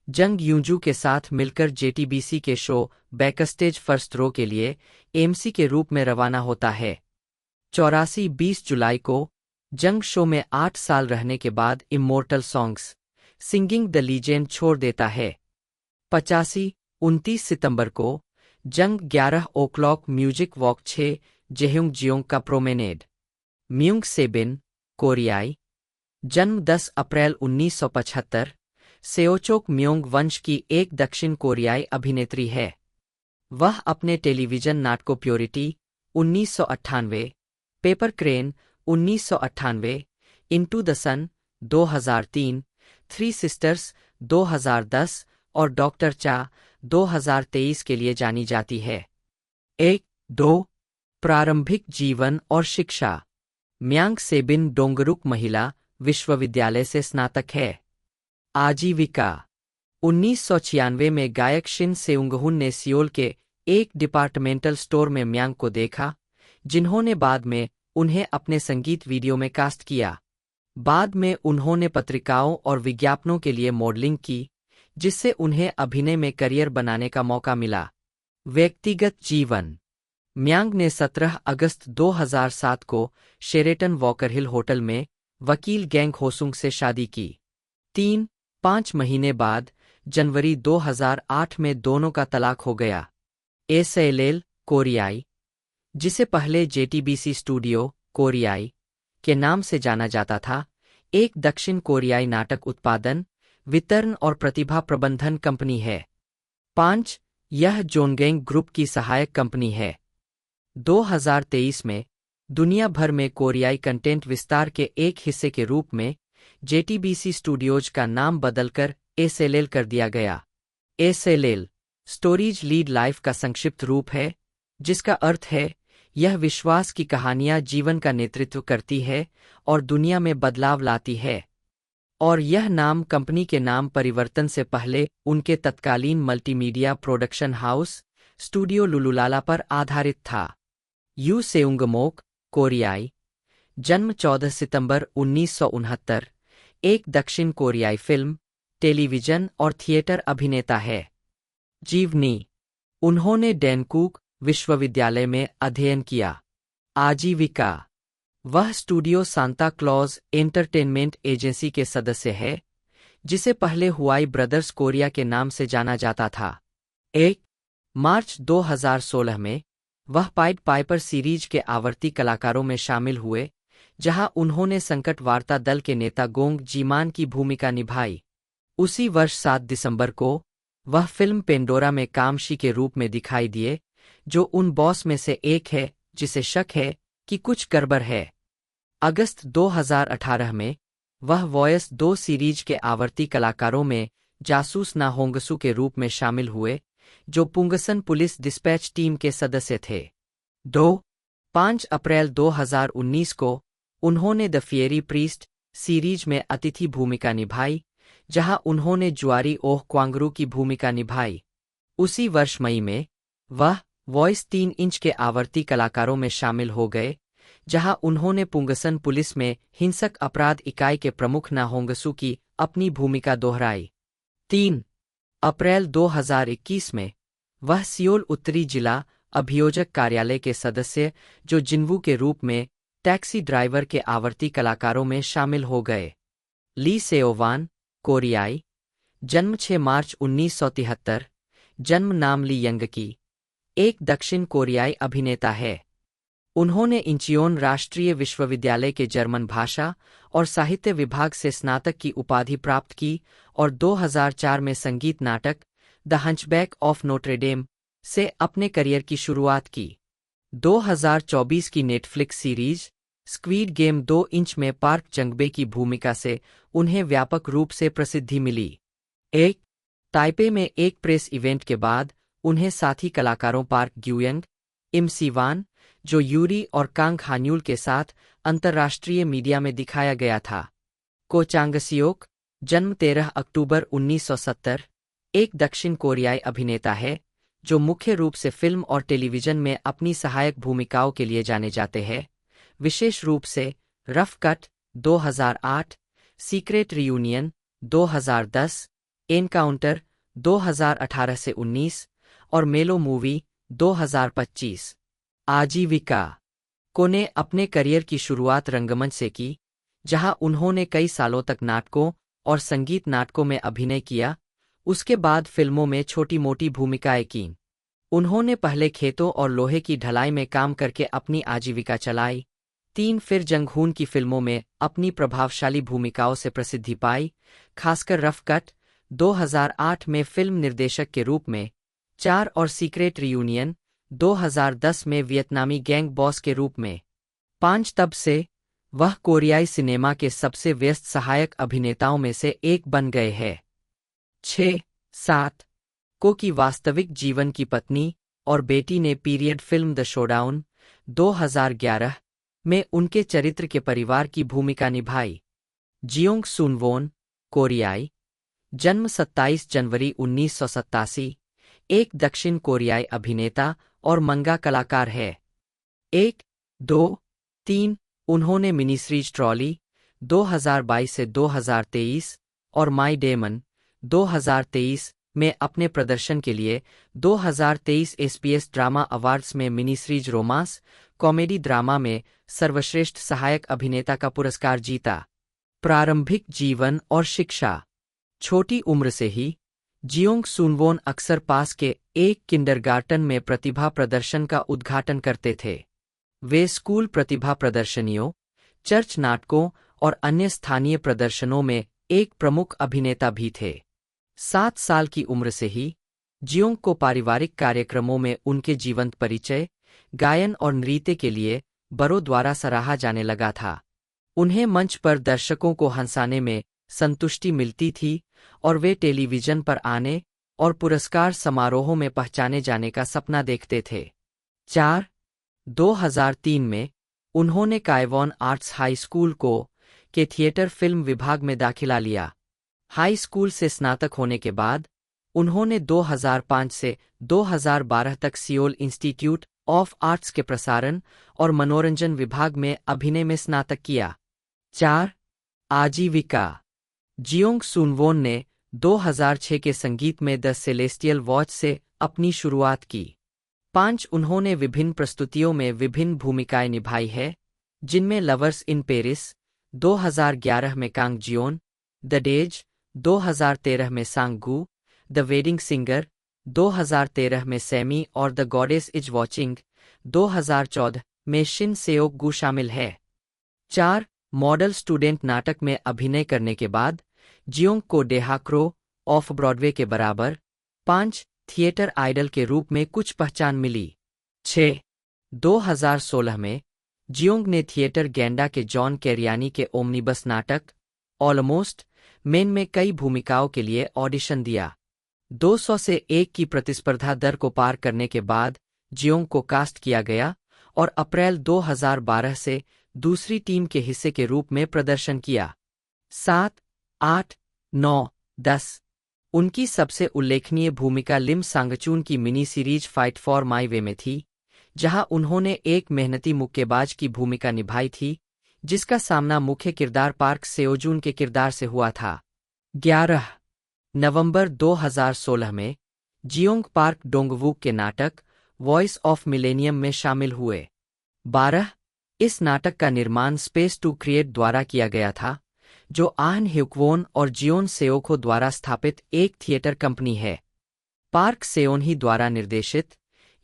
जंग यूजू के साथ मिलकर जेटीबीसी के शो बैकस्टेज फर्स्ट रो के लिए एमसी के रूप में रवाना होता है। 84 20 जुलाई को जंग शो में 8 साल रहने के बाद immortal songs singing the legend छोड़ देता है। 85 29 सितंबर को जंग 11 o'clock म्यूजिक वॉक 6 जेह्युंग जियोंग का प्रोमेनेड। म्यूंग सेबिन कोरियाई जन्म 10 अप्रैल 1975 सेओचोक म्योंग वंश की एक दक्षिण कोरियाई अभिनेत्री है। वह अपने टेलीविजन नाटकों purity 1998, paper crane 1998, into the sun 2003, three sisters 2010 और डॉक्टर चा 2023 के लिए जानी जाती है। 1-2 प्रारंभिक जीवन और शिक्षा। म्यांग सेबिन डोंगरुक महिला विश्वविद्यालय से स्नातक है। आजीविका 1996 में गायक शिन सेउंगहुन ने सियोल के एक डिपार्टमेंटल स्टोर में म्यांग को देखा जिन्होंने बाद में उन्हें अपने संगीत वीडियो में कास्ट किया। बाद में उन्होंने पत्रिकाओं और विज्ञापनों के लिए मॉडलिंग की जिससे उन्हें अभिनय में करियर बनाने का मौका मिला। व्यक्तिगत जीवन। म्यांग ने 17 अगस्त 2007 को शेरेटन वॉकर हिल होटल में वकील गैंग होसुंग से शादी की। 5 महीने बाद जनवरी 2008 में दोनों का तलाक हो गया। एसएलएल कोरियाई, जिसे पहले जेटीबीसी स्टूडियो कोरियाई के नाम से जाना जाता था, एक दक्षिण कोरियाई नाटक उत्पादन, वितरण और प्रतिभा प्रबंधन कंपनी है। 5 यह जोनगेंग ग्रुप की सहायक कंपनी है। 2023 में दुनिया भर में कोरियाई कंटेंट विस्तार के एक हिस्से के रूप में जेटीबीसी स्टूडियोज का नाम बदलकर एसएलएल कर दिया गया। एसएलएल स्टोरीज लीड लाइफ का संक्षिप्त रूप है जिसका अर्थ है यह विश्वास की कहानियां जीवन का नेतृत्व करती है और दुनिया में बदलाव लाती है। और यह नाम कंपनी के नाम परिवर्तन से पहले उनके तत्कालीन मल्टीमीडिया प्रोडक्शन हाउस स्टूडियो लुलुलाला पर आधारित था। यू सेउंगमोक, कोरियाई, जन्म 14 सितंबर 1969, एक दक्षिण कोरियाई फिल्म, टेलीविजन और थिएटर अभिनेता है। जीवनी: उन्होंने डैनकुक विश्वविद्यालय में अध्ययन किया। आजीविका: वह studio Santa Claus entertainment agency के सदस्य है, जिसे पहले हुआई ब्रदर्स कोरिया के नाम से जाना जाता था। 1 मार्च 2016 में वह पाइड पाइपर सीरीज के आवर्ती कलाकारों में शामिल हुए, जहां उन्होंने संकट वार्ता दल के नेता गोंग जीमान की भूमिका निभाई। उसी वर्ष 7 दिसंबर को वह फिल्म पेंडोरा में कामशी के रूप में दिखाई दिए, जो उन बॉस में से एक है जिसे शक है कि कुछ गड़बड़ है। अगस्त 2018 में वह वॉयस 2 सीरीज के आवर्ती कलाकारों में जासूस ना होंगसू के रूप में शामिल हुए, जो पुंगसन पुलिस डिस्पैच टीम के सदस्य थे। 5 अप्रैल 2019 को उन्होंने द फिएरी प्रीस्ट सीरीज में अतिथि भूमिका निभाई, जहां उन्होंने जुआरी ओह क्वांगरू की भूमिका निभाई। उसी वर्ष मई में वह वॉइस 3 इंच के आवर्ती कलाकारों में शामिल हो गए, जहां उन्होंने पुंगसन पुलिस में हिंसक अपराध इकाई के प्रमुख ना होंगसू की अपनी भूमिका दोहराई। 3 अप्रैल 2021 में वह सियोल उत्तरी जिला अभियोजक कार्यालय के सदस्य जो जिन्वू के रूप में टैक्सी ड्राइवर के आवर्ती कलाकारों में शामिल हो गए। ली सेओवान, कोरियाई, जन्म 6 मार्च 1973, जन्म नाम ली यंगकी, एक दक्षिण कोरियाई अभिनेता है। उन्होंने इंचियोन राष्ट्रीय विश्वविद्यालय के जर्मन भाषा और साहित्य विभाग से स्नातक की उपाधि प्राप्त की और 2004 में संगीत नाटक द हंचबैक ऑफ नोट्रेडेम से अपने करियर की शुरुआत की। 2024 की Netflix series squid game 2 inch में पार्क जंगबे की भूमिका से उन्हें व्यापक रूप से प्रसिद्धि मिली। 1 ताइपे में एक प्रेस इवेंट के बाद उन्हें साथी कलाकारों पार्क ग्यूयंग, इम सीवान, जो यूरी और कांग हान्यूल के साथ अंतर्राष्ट्रीय मीडिया में दिखाया गया था। को चांगसियोक, जन्म 13 अक्टूबर 1970, एक दक्षिण कोरियाई अभिनेता है जो मुख्य रूप से फिल्म और टेलीविजन में अपनी सहायक भूमिकाओं के लिए जाने जाते हैं, विशेष रूप से rough cut 2008, secret reunion 2010, encounter 2018 से 19 और मेलो मूवी 2025। आजीविका: को ने अपने करियर की शुरुआत रंगमंच से की, जहां उन्होंने कई सालों तक नाटकों और संगीत नाटकों में अभिनय किया। उसके बाद फिल्मों में छोटी-मोटी भूमिकाएं कीं। उन्होंने पहले खेतों और लोहे की ढलाई में काम करके अपनी आजीविका चलाई। 3 फिर जंगहून की फिल्मों में अपनी प्रभावशाली भूमिकाओं से प्रसिद्धि पाई, खासकर रफ कट 2008 में फिल्म निर्देशक के रूप में, 4 और सीक्रेट रियूनियन 2010 में वियतनामी गैंग बॉस के रूप में। 5 तब से वह कोरियाई सिनेमा के सबसे व्यस्त सहायक अभिनेताओं में से एक बन गए हैं। 7 को की वास्तविक जीवन की पत्नी और बेटी ने पीरियड फिल्म द शोडाउन 2011 में उनके चरित्र के परिवार की भूमिका निभाई। जियोंग सुनवोन, कोरियाई, जन्म 27 जनवरी 1987, एक दक्षिण कोरियाई अभिनेता और मंगा कलाकार है। 1, 2, 3 उन्होंने मिनीसीरीज ट्रॉली 2022 से 2023 और माई डेमन 2023 में अपने प्रदर्शन के लिए 2023 एसपीएस ड्रामा अवार्ड्स में मिनीसीरीज रोमांस कॉमेडी ड्रामा में सर्वश्रेष्ठ सहायक अभिनेता का पुरस्कार जीता। प्रारंभिक जीवन और शिक्षा: छोटी उम्र से ही जियोंग सुनवोन अक्सर पास के एक किंडरगार्टन में प्रतिभा प्रदर्शन का उद्घाटन करते थे। वे स्कूल प्रतिभा प्रदर्शनियों, चर्च नाटकों और अन्य स्थानीय प्रदर्शनों में एक प्रमुख अभिनेता भी थे। 7 साल की उम्र से ही जियोंग को पारिवारिक कार्यक्रमों में उनके जीवंत परिचय, गायन और नृत्य के लिए बड़ों द्वारा सराहा जाने लगा था। उन्हें मंच पर दर्शकों को हंसाने में संतुष्टि मिलती थी और वे टेलीविजन पर आने और पुरस्कार समारोहों में पहचाने जाने का सपना देखते थे। 4 2003 में उन्होंने कायवॉन आर्ट्स हाई स्कूल को के थिएटर फिल्म विभाग में दाखिला लिया। हाई स्कूल से स्नातक होने के बाद उन्होंने 2005 से 2012 तक सियोल इंस्टीट्यूट ऑफ आर्ट्स के प्रसारण और मनोरंजन विभाग में अभिनय में स्नातक किया। 4. आजीविका। जियोंग सुनवोन ने 2006 के संगीत में द सेलेस्टियल वॉच से अपनी शुरुआत की। 5. उन्होंने विभिन्न प्रस्तुतियों में विभिन्न भूमिकाएं निभाई है, जिनमें लवर्स इन पेरिस 2011 में कांग जियोन, द डेज 2013 में सांग-गू, द वेडिंग सिंगर 2013 में सैमी और द गॉडेस इज वॉचिंग 2014 में शिन सेओक-गू शामिल है। 4. मॉडल स्टूडेंट नाटक में अभिनय करने के बाद जियोंग को डेहाक्रो ऑफ ब्रॉडवे के बराबर 5 थिएटर आइडल के रूप में कुछ पहचान मिली। 6. 2016 में जियोंग ने थिएटर गैंडा के जॉन कैरियानी के ओमनिबस नाटक ऑलमोस्ट मेन में कई भूमिकाओं के लिए ऑडिशन दिया। 200 से 1 की प्रतिस्पर्धा दर को पार करने के बाद जियोंग को कास्ट किया गया और अप्रैल 2012 से दूसरी टीम के हिस्से के रूप में प्रदर्शन किया। 7, 8, 9, 10 उनकी सबसे उल्लेखनीय भूमिका लिम सांगचून की mini series fight for my way में थी, जहां उन्होंने एक मेहनती मुक्केबाज की भूमिका निभाई थी, जिसका सामना मुख्य किरदार पार्क सेओजून के किरदार से हुआ था। 11 नवंबर 2016 में जियोंग पार्क डोंगवूक के नाटक वॉइस ऑफ मिलेनियम में शामिल हुए। 12 इस नाटक का निर्माण स्पेस टू क्रिएट द्वारा किया गया था, जो आहन ह्युक्वोन और जियोन सेओको द्वारा स्थापित एक थिएटर कंपनी है। पार्क सेओनही द्वारा निर्देशित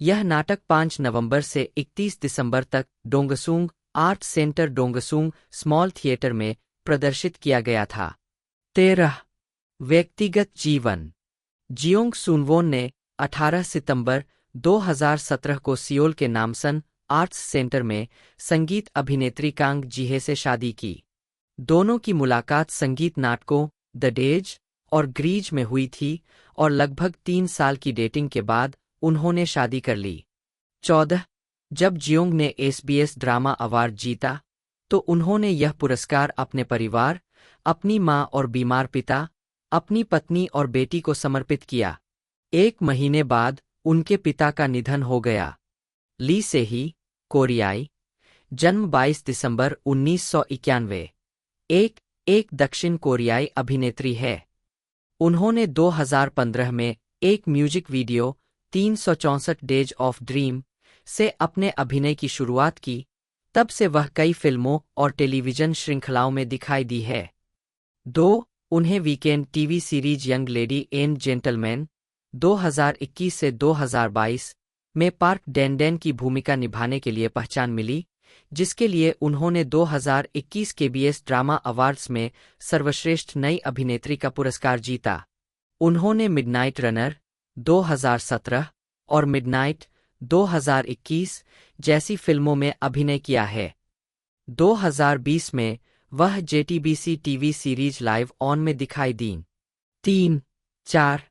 यह नाटक 5 नवंबर से 31 दिसंबर तक डोंगसूंग आर्ट सेंटर डोंगसूंग स्मॉल थिएटर में प्रदर्शित किया गया था। 13 व्यक्तिगत जीवन। जियोंग सुनवोन ने 18 सितंबर 2017 को सियोल के नामसन आर्ट्स सेंटर में संगीत अभिनेत्री कांग जिहे से शादी की। दोनों की मुलाकात संगीत नाटकों द डेज और ग्रीज में हुई थी और लगभग 3 साल की डेटिंग के बाद उन्होंने शादी कर ली। 14 जब जियोंग ने SBS ड्रामा अवार्ड जीता, तो उन्होंने यह पुरस्कार अपने परिवार, अपनी मां और बीमार पिता, अपनी पत्नी और बेटी को समर्पित किया। 1 महीने बाद उनके पिता का निधन हो गया। ली सेही, कोरियाई, जन्म 22 दिसंबर 1991, एक दक्षिण कोरियाई अभिनेत्री है। उन्होंने 2015 में एक music video 364 days of dream से अपने अभिनय की शुरुआत की, तब से वह कई फिल्मों और टेलीविजन श्रृंखलाओं में दिखाई दी है। 2 उन्हें weekend TV series young lady and gentleman 2021 से 2022 में पार्क डेंडेन की भूमिका निभाने के लिए पहचान मिली, जिसके लिए उन्होंने 2021 KBS ड्रामा अवार्ड्स में सर्वश्रेष्ठ नई अभिनेत्री का पुरस्कार जीता। उन्होंने मिडनाइट रनर 2017 और मिडनाइट 2021 जैसी फिल्मों में अभिनय किया है। 2020 में वह JTBC TV series live on में दिखाई दीं। 3-4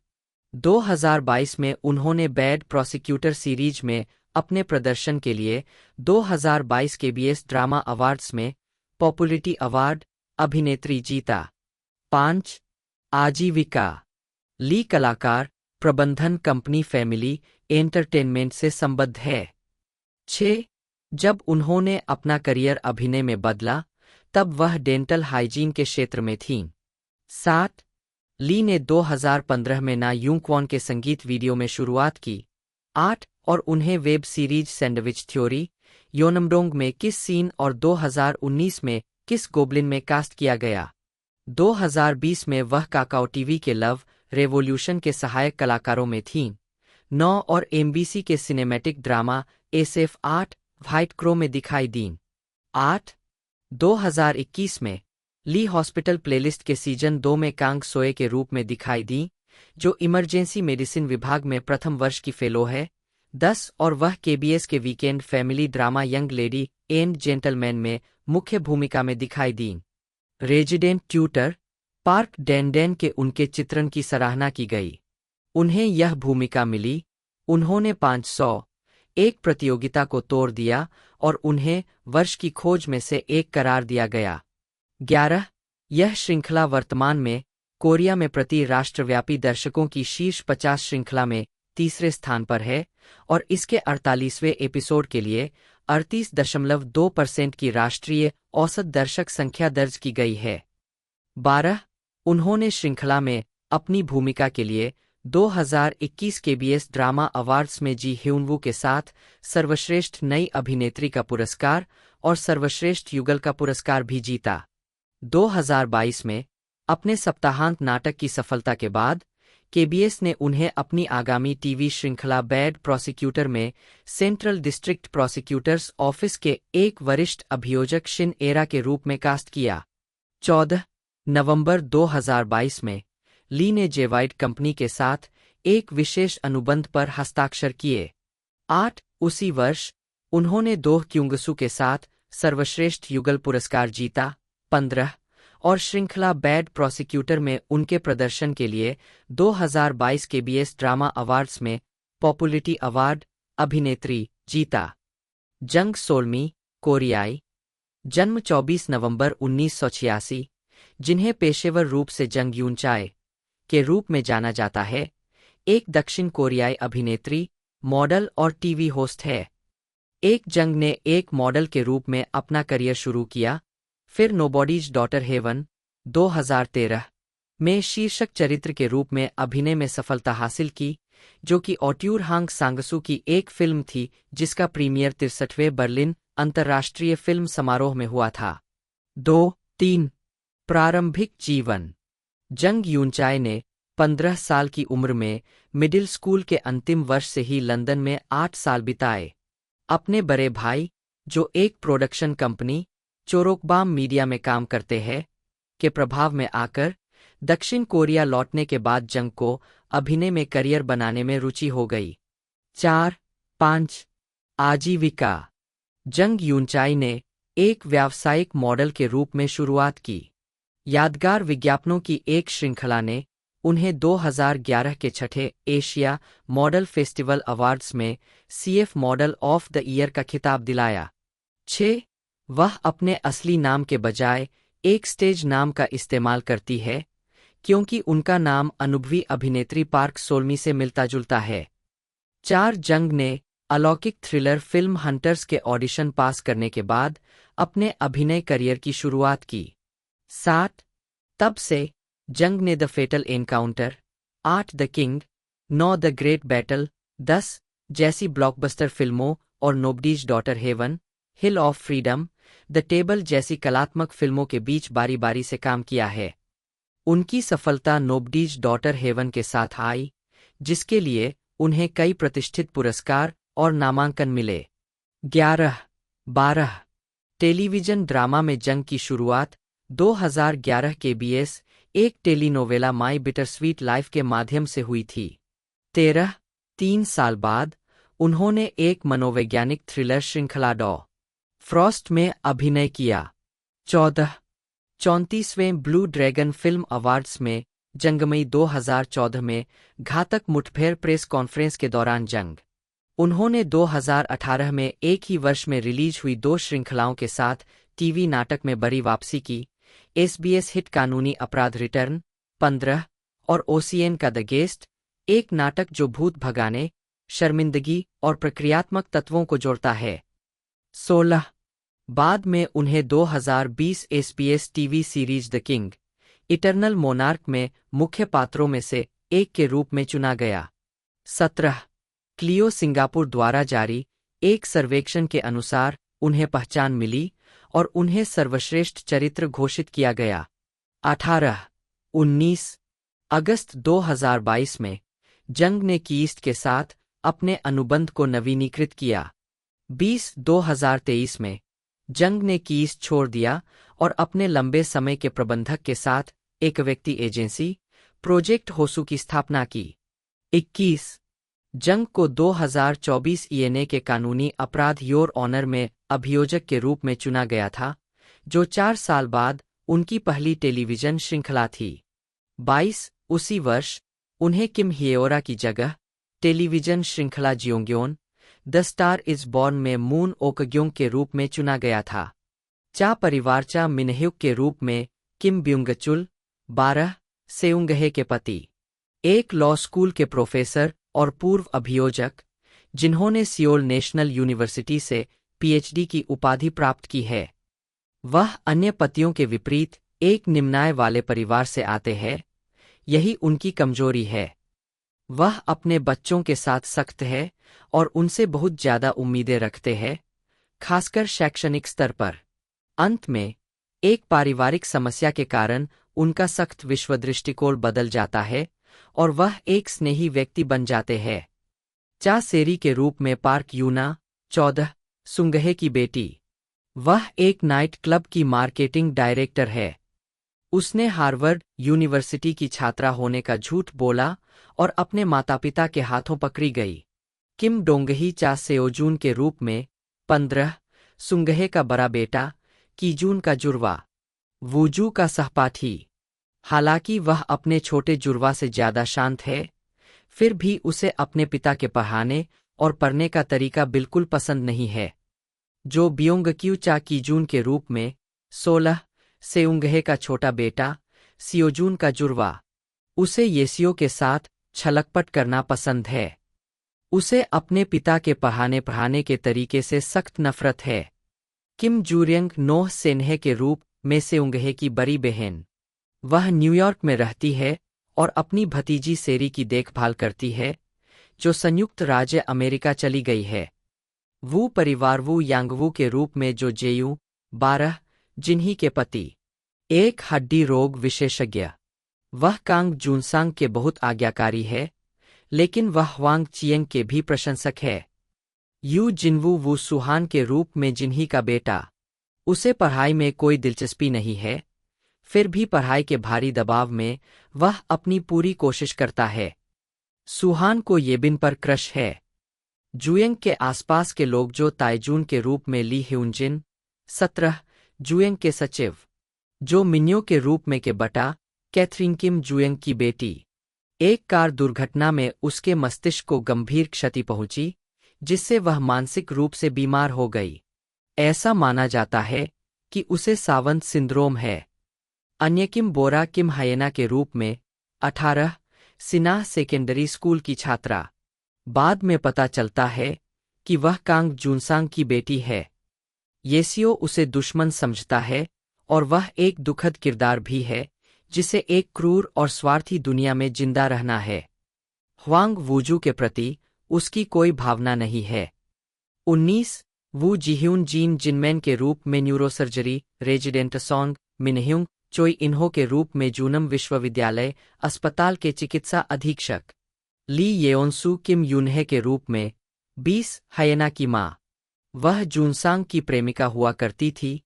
2022 में उन्होंने बैड प्रोसिक्यूटर सीरीज में अपने प्रदर्शन के लिए 2022 KBS ड्रामा अवार्ड्स में पॉपुलरिटी अवार्ड अभिनेत्री जीता। 5 आजीविका। ली कलाकार प्रबंधन कंपनी फैमिली एंटरटेनमेंट से संबद्ध है। 6 जब उन्होंने अपना करियर अभिनय में बदला, तब वह डेंटल हाइजीन के क्षेत्र में थीं। 7 ली ने 2015 में ना यूंक्वॉन के संगीत वीडियो में शुरुआत की। 8 और उन्हें वेब सीरीज सैंडविच थ्योरी योनमडोंग में किस सीन और 2019 में किस गोब्लिन में कास्ट किया गया। 2020 में वह काकाओ टीवी के लव रेवोल्यूशन के सहायक कलाकारों में थीं। 9 और MBC के cinematic drama SF8 white crow में दिखाई दीं। 8 2021 में ली हॉस्पिटल प्लेलिस्ट के सीजन 2 में कांग सोए के रूप में दिखाई दी, जो इमरजेंसी मेडिसिन विभाग में प्रथम वर्ष की फेलो है। 10 और वह KBS के weekend family drama young lady and gentleman में मुख्य भूमिका में दिखाई दी। रेजिडेंट ट्यूटर पार्क डेंडेन के उनके चित्रण की सराहना की गई। उन्हें यह भूमिका मिली। उन्होंने 501 प्रतियोगिता को तोड़ दिया और उन्हें वर्ष की खोज में से एक करार दिया गया। 11 यह श्रृंखला वर्तमान में कोरिया में प्रति राष्ट्रव्यापी दर्शकों की शीर्ष 50 श्रृंखला में तीसरे स्थान पर है और इसके 48वें एपिसोड के लिए 38.2% की राष्ट्रीय औसत दर्शक संख्या दर्ज की गई है। 12 उन्होंने श्रृंखला में अपनी भूमिका के लिए 2021 केबीएस ड्रामा अवार्ड्स में जी ह्यून वू के साथ सर्वश्रेष्ठ नई अभिनेत्री का पुरस्कार और सर्वश्रेष्ठ युगल का पुरस्कार भी जीता। 2022 में अपने सप्ताहांत नाटक की सफलता के बाद केबीएस ने उन्हें अपनी आगामी टीवी श्रृंखला बैड प्रोसिक्यूटर में सेंट्रल डिस्ट्रिक्ट प्रोसिक्यूटर्स ऑफिस के एक वरिष्ठ अभियोजक शिन एरा के रूप में कास्ट किया। 14 नवंबर 2022 में ली ने जेवाइड कंपनी के साथ एक विशेष अनुबंध पर हस्ताक्षर किए। 8 उसी वर्ष उन्होंने दोह क्युंगसू के साथ सर्वश्रेष्ठ युगल पुरस्कार जीता। 15 और श्रृंखला बैड प्रोसिक्यूटर में उनके प्रदर्शन के लिए 2022 केबीएस ड्रामा अवार्ड्स में पॉपुलरिटी अवार्ड अभिनेत्री जीता। जंग सोल्मी, कोरियाई, जन्म 24 नवंबर 1986, जिन्हें पेशेवर रूप से जंग यूनचाए के रूप में जाना जाता है, एक दक्षिण कोरियाई अभिनेत्री, मॉडल और टीवी होस्ट है। एक जंग ने एक मॉडल के रूप में अपना करियर शुरू किया, फिर नोबॉडीज डॉटर हेवन 2013 में शीर्षक चरित्र के रूप में अभिनय में सफलता हासिल की, जो कि ऑट्यूर हांग सांगसू की एक फिल्म थी जिसका प्रीमियर 63वें बर्लिन अंतर्राष्ट्रीय फिल्म समारोह में हुआ था। 2-3 प्रारंभिक जीवन। जंग यूनचाए ने 15 साल की उम्र में मिडिल स्कूल के अंतिम वर्ष से ही लंदन में 8 साल बिताए। अपने बड़े भाई, जो एक प्रोडक्शन कंपनी चोरोकबाम मीडिया में काम करते हैं, के प्रभाव में आकर दक्षिण कोरिया लौटने के बाद जंग को अभिनय में करियर बनाने में रुचि हो गई। 4-5 आजीविका। जंग यूनचाई ने एक व्यावसायिक मॉडल के रूप में शुरुआत की। यादगार विज्ञापनों की एक श्रृंखला ने उन्हें 2011 के छठे एशिया मॉडल फेस्टिवल अवार्ड्स में CF model of the year का खिताब दिलाया। 6 वह अपने असली नाम के बजाय एक स्टेज नाम का इस्तेमाल करती है, क्योंकि उनका नाम अनुभवी अभिनेत्री पार्क सोल्मी से मिलता जुलता है। 4 जंग ने अलौकिक थ्रिलर फिल्म हंटर्स के ऑडिशन पास करने के बाद अपने अभिनय करियर की शुरुआत की। 7 तब से जंग ने the fatal encounter, 8 the king, 9 the great battle, 10 जैसी ब्लॉकबस्टर फिल्मों और nobody's daughter Haewon, hill of freedom, the table जैसी कलात्मक फिल्मों के बीच बारी बारी से काम किया है। उनकी सफलता नोबडीज डॉटर हेवन के साथ आई, जिसके लिए उन्हें कई प्रतिष्ठित पुरस्कार और नामांकन मिले। 11-12 टेलीविजन ड्रामा में जंग की शुरुआत 2011 केबीएस एक टेलीनोवेला माई बिटरस्वीट लाइफ के माध्यम से हुई थी। 3 साल बाद उन्होंने एक मनोवैज्ञानिक थ्रिलर श्रृंखला डॉ फ्रॉस्ट में अभिनय किया। 34वें ब्लू ड्रैगन फिल्म अवार्ड्स में जंगमई 2014 में घातक मुठभेड़ प्रेस कॉन्फ्रेंस के दौरान जंग। उन्होंने 2018 में एक ही वर्ष में रिलीज हुई 2 श्रृंखलाओं के साथ टीवी नाटक में बड़ी वापसी की, एसबीएस हिट कानूनी अपराध रिटर्न 15 और ओसीएन का द गेस्ट, एक नाटक जो भूत भगाने, शर्मिंदगी और प्रक्रियात्मक तत्वों को जोड़ता है। 16 बाद में उन्हें 2020 SBS TV series the king, eternal monarch में मुख्य पात्रों में से एक के रूप में चुना गया। 17 क्लियो सिंगापुर द्वारा जारी एक सर्वेक्षण के अनुसार उन्हें पहचान मिली और उन्हें सर्वश्रेष्ठ चरित्र घोषित किया गया। 19 अगस्त 2022 में जंग ने कीस्ट के साथ अपने अनुबंध को नवीनीकृत किया। 2023 में जंग ने कीस्ट छोड़ दिया और अपने लंबे समय के प्रबंधक के साथ एक व्यक्ति एजेंसी प्रोजेक्ट होसू की स्थापना की। 21 जंग को 2024 ईएनए के कानूनी अपराध योर ऑनर में अभियोजक के रूप में चुना गया था, जो 4 साल बाद उनकी पहली टेलीविजन श्रृंखला थी। 22 उसी वर्ष उन्हें किम हिएओरा की जगह टेलीविजन श्रृंखला जियोंग्योन द स्टार इज बॉर्न में मून ओकग्योंग के रूप में चुना गया था। चा परिवार चा मिनह्युक के रूप में किम ब्युंगचुल 12 सेउंगहे के पति, एक लॉ स्कूल के प्रोफेसर और पूर्व अभियोजक जिन्होंने सियोल नेशनल यूनिवर्सिटी से पीएचडी की उपाधि प्राप्त की है। वह अन्य पतियों के विपरीत एक निम्न आय वाले परिवार से आते हैं, यही उनकी कमजोरी है। वह अपने बच्चों के साथ सख्त है और उनसे बहुत ज्यादा उम्मीदें रखते हैं, खासकर शैक्षणिक स्तर पर। अंत में एक पारिवारिक समस्या के कारण उनका सख्त विश्व दृष्टिकोण बदल जाता है और वह एक स्नेही व्यक्ति बन जाते हैं। चा सेरी के रूप में पार्क यूना 14 सुंगहे की बेटी। वह एक नाइट क्लब की मार्केटिंग डायरेक्टर है। उसने हार्वर्ड यूनिवर्सिटी की छात्रा होने का झूठ बोला और अपने माता पिता के हाथों पकड़ी गई। किम डोंगही चा सेओजून के रूप में 15 सुंगहे का बड़ा बेटा, कीजून का जुड़वा, वूजू का सहपाठी। हालांकि वह अपने छोटे जुड़वा से ज्यादा शांत है, फिर भी उसे अपने पिता के पढ़ाने और पढ़ने का तरीका बिल्कुल पसंद नहीं है। जो ब्योंगक्यू चा कीजून के रूप में 16 सेउंगहे का छोटा बेटा, सियोजून का जुड़वा, उसे येसियो के साथ छलकपट करना पसंद है। उसे अपने पिता के पढ़ाने के तरीके से सख्त नफरत है। किम जूरियंग 9 सेन्हे के रूप में सेउंगहे की बड़ी बहन। वह न्यूयॉर्क में रहती है और अपनी भतीजी सेरी की देखभाल करती है, जो संयुक्त राज्य अमेरिका चली गई है। वू परिवार वू यांगवू के रूप में जो जेयू 12 जिन्ही के पति, एक हड्डी रोग विशेषज्ञ। वह कांग जूनसांग के बहुत आज्ञाकारी है, लेकिन वह वांग चियंग के भी प्रशंसक है। यू जिनवू वू सुहान के रूप में जिन्ही का बेटा। उसे पढ़ाई में कोई दिलचस्पी नहीं है, फिर भी पढ़ाई के भारी दबाव में वह अपनी पूरी कोशिश करता है। सुहान को येबिन पर क्रश है। जुएंग के आसपास के लोग जो ताइजून के रूप में ली ह्यूनजिन 17 जुएंग के सचिव, जो मिन्यो के रूप में के बटा, कैथरीन किम जुएंग की बेटी। एक कार दुर्घटना में उसके मस्तिष्क को गंभीर क्षति पहुंची, जिससे वह मानसिक रूप से बीमार हो गई। ऐसा माना जाता है कि उसे सावंत सिंड्रोम है। अन्य किम बोरा किम हायेना के रूप में 18 सिन्हा सेकेंडरी स्कूल की छात्रा। बाद में पता चलता है कि वह कांग जूनसांग की बेटी है। येसियो उसे दुश्मन समझता है और वह एक दुखद किरदार भी है, जिसे एक क्रूर और स्वार्थी दुनिया में जिंदा रहना है। ह्वांग वूजू के प्रति उसकी कोई भावना नहीं है। 19 वू जिह्यून जीन जिनमैन के रूप में न्यूरोसर्जरी रेजिडेंट सॉन्ग मिनह्युंग चोई इन्हो के रूप में जूनम विश्वविद्यालय अस्पताल के चिकित्सा अधीक्षक। ली येओनसू किम यूनहे के रूप में 20 हायेना की माँ। वह जूनसांग की प्रेमिका हुआ करती थी,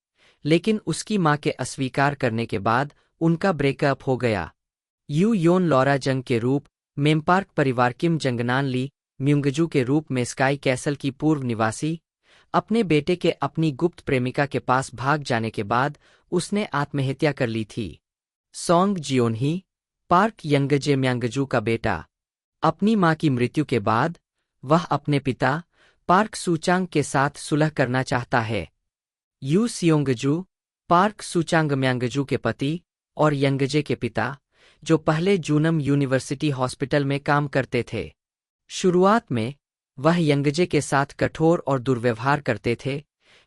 लेकिन उसकी माँ के अस्वीकार करने के बाद उनका ब्रेकअप हो गया। यू योन लॉरा जंग के रूप में पार्क परिवार किम जंगनान ली म्युंगजू के रूप में स्काई कैसल की पूर्व निवासी। अपने बेटे के अपनी गुप्त प्रेमिका के पास भाग जाने के बाद उसने आत्महत्या कर ली थी। सॉन्ग जियोनही पार्क यंगजे म्यांगजू का बेटा। अपनी मां की मृत्यु के बाद वह अपने पिता पार्क सूचांग के साथ सुलह करना चाहता है। यू सियोंगजू पार्क सूचांग म्यांगजू के पति और यंगजे के पिता, जो पहले जूनम यूनिवर्सिटी हॉस्पिटल में काम करते थे। शुरुआत में वह यंगजे के साथ कठोर और दुर्व्यवहार करते थे,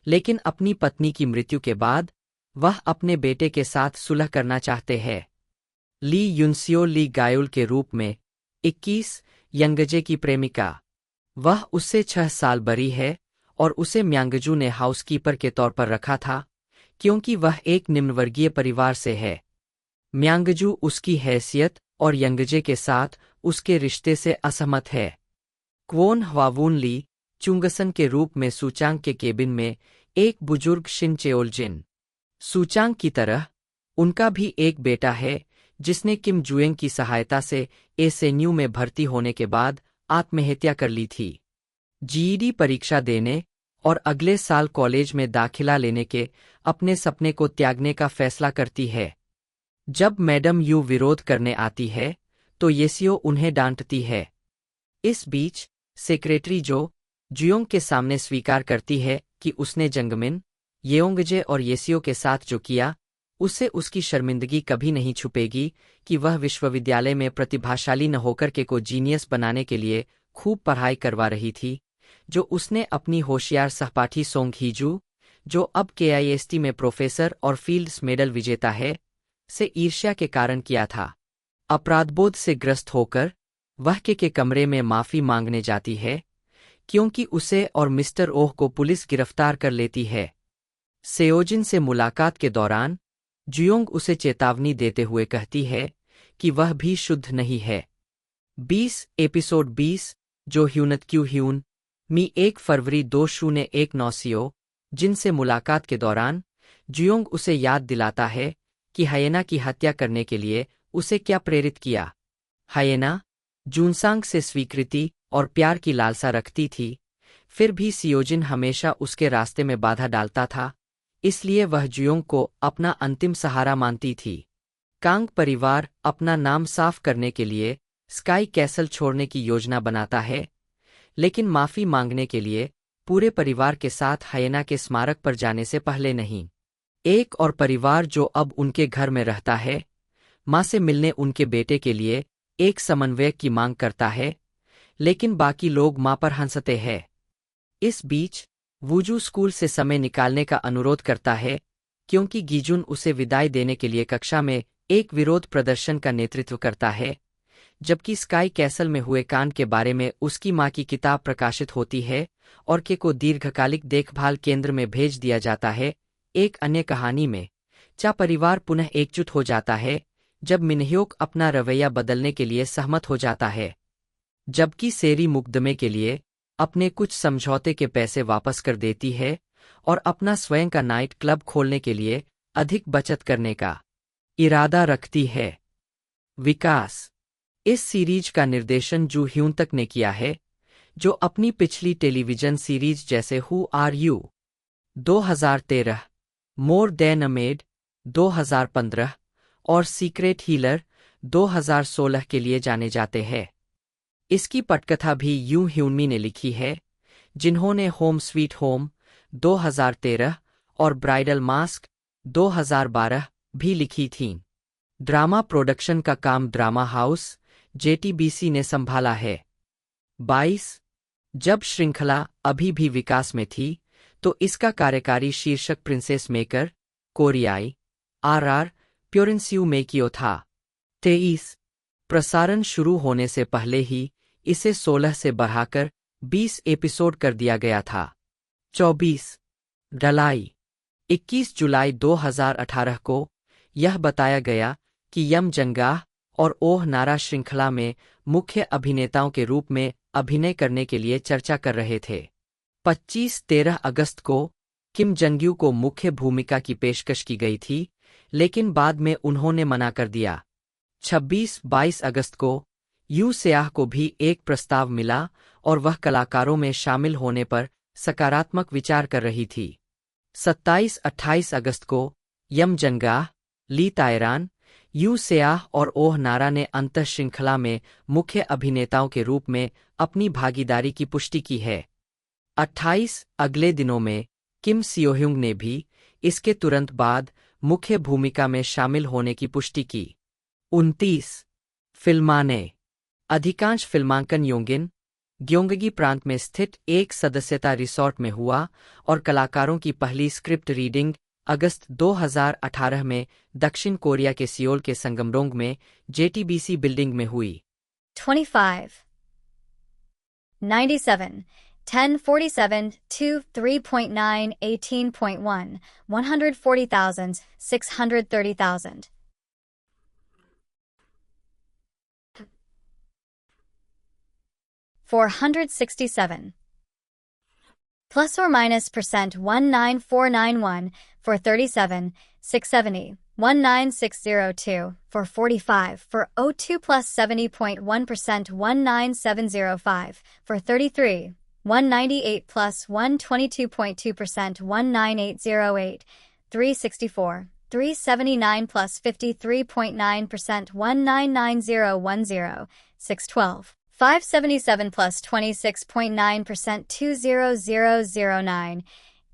लेकिन अपनी पत्नी की मृत्यु के बाद वह अपने बेटे के साथ सुलह करना चाहते हैं। ली युनसियो ली गायुल के रूप में 21 यंगजे की प्रेमिका। वह उससे 6 साल बड़ी है और उसे म्यांगजू ने हाउसकीपर के तौर पर रखा था, क्योंकि वह एक निम्नवर्गीय परिवार से है। म्यांगजू उसकी हैसियत और यंगजे के साथ उसके रिश्ते से असहमत है। क्वोन ह्वावून ली चुंगसन के रूप में सूचांग के केबिन में एक बुजुर्ग शिन चेओलजिन। सूचांग की तरह उनका भी एक बेटा है, जिसने किम जुएंग की सहायता से एसएनयू में भर्ती होने के बाद आत्महत्या कर ली थी। जीईडी परीक्षा देने और अगले साल कॉलेज में दाखिला लेने के अपने सपने को त्यागने का फैसला करती है। जब मैडम यू विरोध करने आती है तो येसियो उन्हें डांटती है। इस बीच सेक्रेटरी जो जुयोंग के सामने स्वीकार करती है कि उसने जंगमिन येओंगजे और येसियो के साथ जो किया, उससे उसकी शर्मिंदगी कभी नहीं छुपेगी कि वह विश्वविद्यालय में प्रतिभाशाली न होकर के को जीनियस बनाने के लिए खूब पढ़ाई करवा रही थी, जो उसने अपनी होशियार सहपाठी सोंग हीजू, जो अब KIST में प्रोफेसर और फील्ड्स मेडल विजेता है, से ईर्ष्या के कारण किया था। अपराधबोध से ग्रस्त होकर वह के कमरे में माफी मांगने जाती है, क्योंकि उसे और मिस्टर ओह को पुलिस गिरफ्तार कर लेती है। सेओजिन से मुलाकात के दौरान जुयोंग उसे चेतावनी देते हुए कहती है कि वह भी शुद्ध नहीं है। एपिसोड 20, जो ह्यूनत क्यू ह्यून मी 1 फरवरी 2019 जिनसे मुलाकात के दौरान जुयोंग उसे याद दिलाता है कि हायेना की हत्या करने के लिए उसे क्या प्रेरित किया। हायेना जूनसांग से स्वीकृति और प्यार की लालसा रखती थी, फिर भी सियोजिन हमेशा उसके रास्ते में बाधा डालता था, इसलिए वह जुयोंग को अपना अंतिम सहारा मानती थी। कांग परिवार अपना नाम साफ करने के लिए स्काई कैसल छोड़ने की योजना बनाता है, लेकिन माफी मांगने के लिए पूरे परिवार के साथ हायेना के स्मारक पर जाने से पहले नहीं। एक और परिवार जो अब उनके घर में रहता है, मां से मिलने उनके बेटे के लिए एक समन्वयक की मांग करता है, लेकिन बाकी लोग मां पर हंसते हैं। इस बीच वूजू स्कूल से समय निकालने का अनुरोध करता है, क्योंकि गीजुन उसे विदाई देने के लिए कक्षा में एक विरोध प्रदर्शन का नेतृत्व करता है, जबकि स्काई कैसल में हुए कांड के बारे में उसकी मां की किताब प्रकाशित होती है और के को दीर्घकालिक देखभाल केंद्र में भेज दिया जाता है। एक अन्य कहानी में चा परिवार पुनः एकजुट हो जाता है जब मिनह्योक अपना रवैया बदलने के लिए सहमत हो जाता है, जबकि सेरी मुकदमे के लिए अपने कुछ समझौते के पैसे वापस कर देती है और अपना स्वयं का नाइट क्लब खोलने के लिए अधिक बचत करने का इरादा रखती है। विकास इस सीरीज का निर्देशन जू ह्यून तक ने किया है, जो अपनी पिछली टेलीविजन सीरीज जैसे who are you 2013, more than a maid 2015 और सीक्रेट हीलर 2016 के लिए जाने जाते हैं। इसकी पटकथा भी यू ह्यूनमी ने लिखी है, जिन्होंने होम स्वीट होम 2013 और ब्राइडल मास्क 2012 भी लिखी थीं। ड्रामा प्रोडक्शन का काम ड्रामा हाउस JTBC ने संभाला है। 22 जब श्रृंखला अभी भी विकास में थी, तो इसका कार्यकारी शीर्षक प्रिंसेस मेकर कोरियाई RR प्योरेंसियू मेकियो था। 23 प्रसारण शुरू होने से पहले ही इसे 16 से बढ़ाकर 20 एपिसोड कर दिया गया था। 24 ढलाई 21 जुलाई 2018 को यह बताया गया कि यम जंगाह और ओह नारा श्रृंखला में मुख्य अभिनेताओं के रूप में अभिनय करने के लिए चर्चा कर रहे थे। 13 अगस्त को किम जंग्यू को मुख्य भूमिका की पेशकश की गई थी, लेकिन बाद में उन्होंने मना कर दिया। 22 अगस्त को यू सेआह को भी एक प्रस्ताव मिला और वह कलाकारों में शामिल होने पर सकारात्मक विचार कर रही थी। 27-28 अगस्त को यम जंगाह, ली तायरान, यू सेआह और ओह नारा ने अंतः श्रृंखला में मुख्य अभिनेताओं के रूप में अपनी भागीदारी की पुष्टि की है। 28 अगले दिनों में किम सियोह्युंग ने भी इसके तुरंत बाद मुख्य भूमिका में शामिल होने की पुष्टि की। 29 फिल्माने अधिकांश फिल्मांकन योंगिन ग्योंगगी प्रांत में स्थित एक सदस्यता रिसॉर्ट में हुआ और कलाकारों की पहली स्क्रिप्ट रीडिंग अगस्त 2018 में दक्षिण कोरिया के सियोल के संगमरोंग में JTBC बिल्डिंग में हुई। 25 97 1047 2 3.9 18.1 140,000 630,000 467 plus or minus percent 19491 for 37 670 19602 for 45 for 02 plus 70.1% 19705 for 33 198 plus 122.2% 19808 364 379 plus 53.9% 199010 612 577 plus 26.9% 20009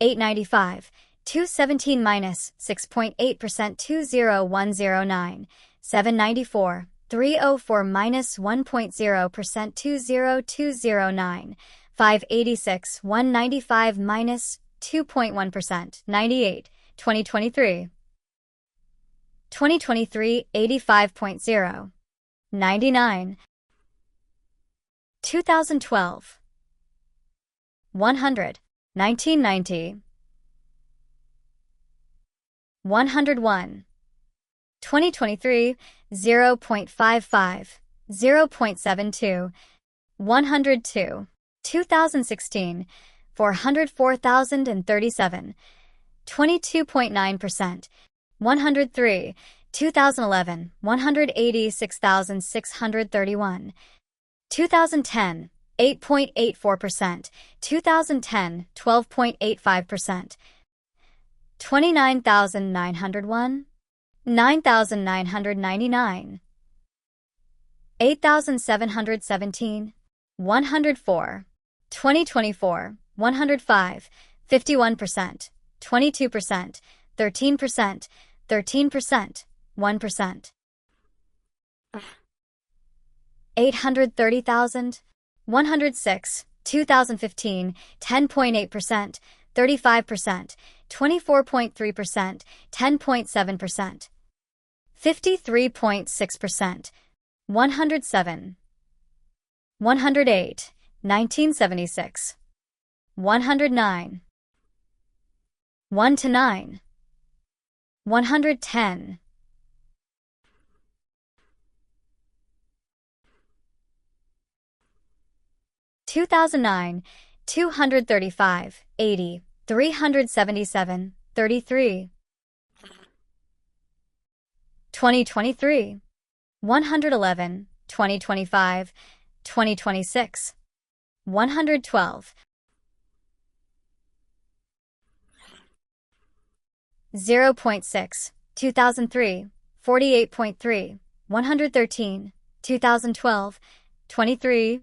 895 217 minus 6.8% 20109, 794, 304 minus 1.0% 20209, 586 195 minus 2.1% 98, 2023. 2023 85.0, 99, 2012 100, 1990 101, 2023 0.55, 0.72, 102, 2016 404,037, 22.9%, 103, 2011 186,631, 2010 8.84%, 2010 12.85%, 29,901, 9,999, 8,717, 104, 2024 105, 51%, 22%, 13%, 13%, 1%. 830,000, 106, 2015, 10.8%, 35%, 24.3%, 10.7%. 53.6%, 107, 108, 1976, 109, 1 to 9, 110, 2009, 235, 80, 377, 33. 2023, 111, 2025, 2026, 112. 0.6, 2003, 48.3, 113, 2012, 23,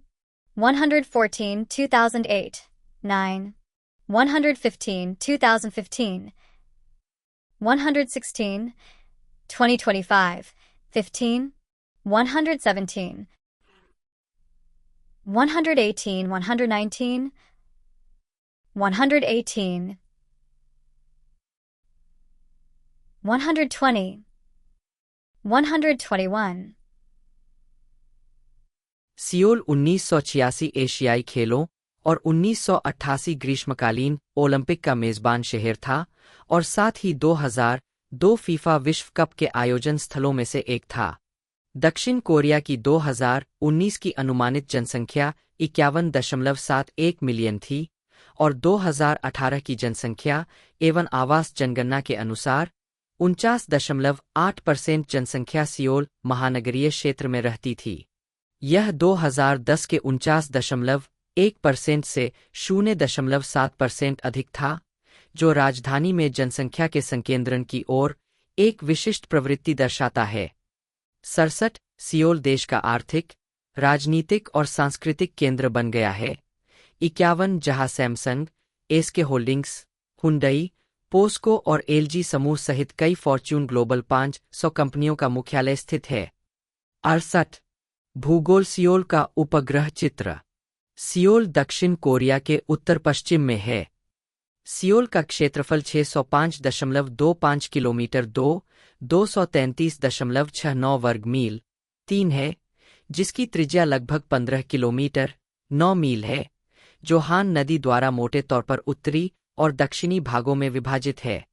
114, 2008, 9, 115, 2015, 116, 2025, 15, 117, 118, 119, 118, 120, 121. Seoul 1986 एशियाई खेलों और 1988 ग्रीष्मकालीन ओलंपिक का मेजबान शहर था और साथ ही 2002 फीफा विश्व कप के आयोजन स्थलों में से एक था। दक्षिण कोरिया की 2019 की अनुमानित जनसंख्या 51.71 मिलियन थी और 2018 की जनसंख्या एवं आवास जनगणना के अनुसार 49.8% जनसंख्या सियोल महानगरीय क्षेत्र में रहती थी। यह 2010 के 49.1% से 0.7% अधिक था, जो राजधानी में जनसंख्या के संकेंद्रण की ओर एक विशिष्ट प्रवृत्ति दर्शाता है। 67 सियोल देश का आर्थिक, राजनीतिक और सांस्कृतिक केंद्र बन गया है। 51 जहां Samsung, SK holdings, Hyundai, POSCO और एलजी समूह सहित कई फॉर्च्यून ग्लोबल 500 कंपनियों का मुख्यालय स्थित है। 68 भूगोल सियोल का उपग्रह चित्र। सियोल दक्षिण कोरिया के उत्तर पश्चिम में है। सियोल का क्षेत्रफल 605.25 किलोमीटर 233.69 वर्ग मील 3 है, जिसकी त्रिज्या लगभग 15 किलोमीटर 9 मील है, जो हान नदी द्वारा मोटे तौर पर उत्तरी और दक्षिणी भागों में विभाजित है।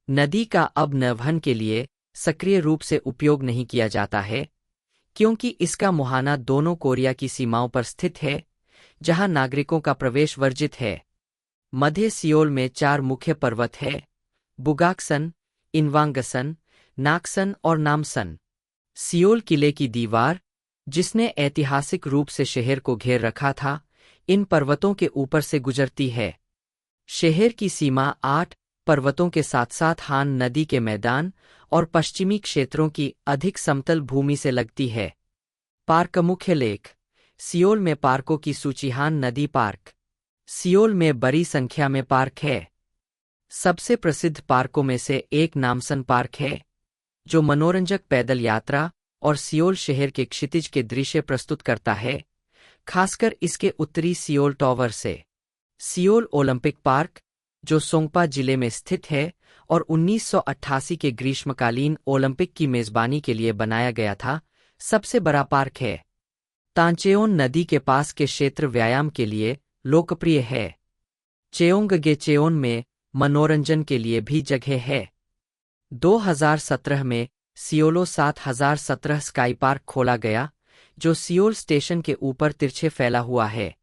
नदी का अब नौवहन के लिए सक्रिय रूप से उपयोग नहीं किया जाता है, क्योंकि इसका मुहाना दोनों कोरिया की सीमाओं पर स्थित है, जहां नागरिकों का प्रवेश वर्जित है। मध्य सियोल में 4 मुख्य पर्वत है: बुगाक्सन, इनवांगसन, नाकसन और नामसन। सियोल किले की दीवार, जिसने ऐतिहासिक रूप से शहर को घेर रखा था, इन पर्वतों के ऊपर से गुजरती है। शहर की सीमा 8 पर्वतों के साथ साथ हान नदी के मैदान और पश्चिमी क्षेत्रों की अधिक समतल भूमि से लगती है। पार्क मुख्य लेख। सियोल में पार्कों की सूची हान नदी पार्क। सियोल में बड़ी संख्या में पार्क है। सबसे प्रसिद्ध पार्कों में से एक नामसन पार्क है, जो मनोरंजक पैदल यात्रा और सियोल शहर के क्षितिज के दृश्य प्रस्तुत करता है, खासकर इसके उत्तरी सियोल टॉवर से। सियोल ओलंपिक पार्क, जो सोंगपा जिले में स्थित है और 1988 के ग्रीष्मकालीन ओलंपिक की मेजबानी के लिए बनाया गया था, सबसे बड़ा पार्क है। तांचेओन नदी के पास के क्षेत्र व्यायाम के लिए लोकप्रिय है। चेओंगगेचेओन में मनोरंजन के लिए भी जगह है। 2017 में सियोलो 7017 स्काई पार्क खोला गया, जो सियोल स्टेशन के ऊपर तिरछे फैला हुआ है।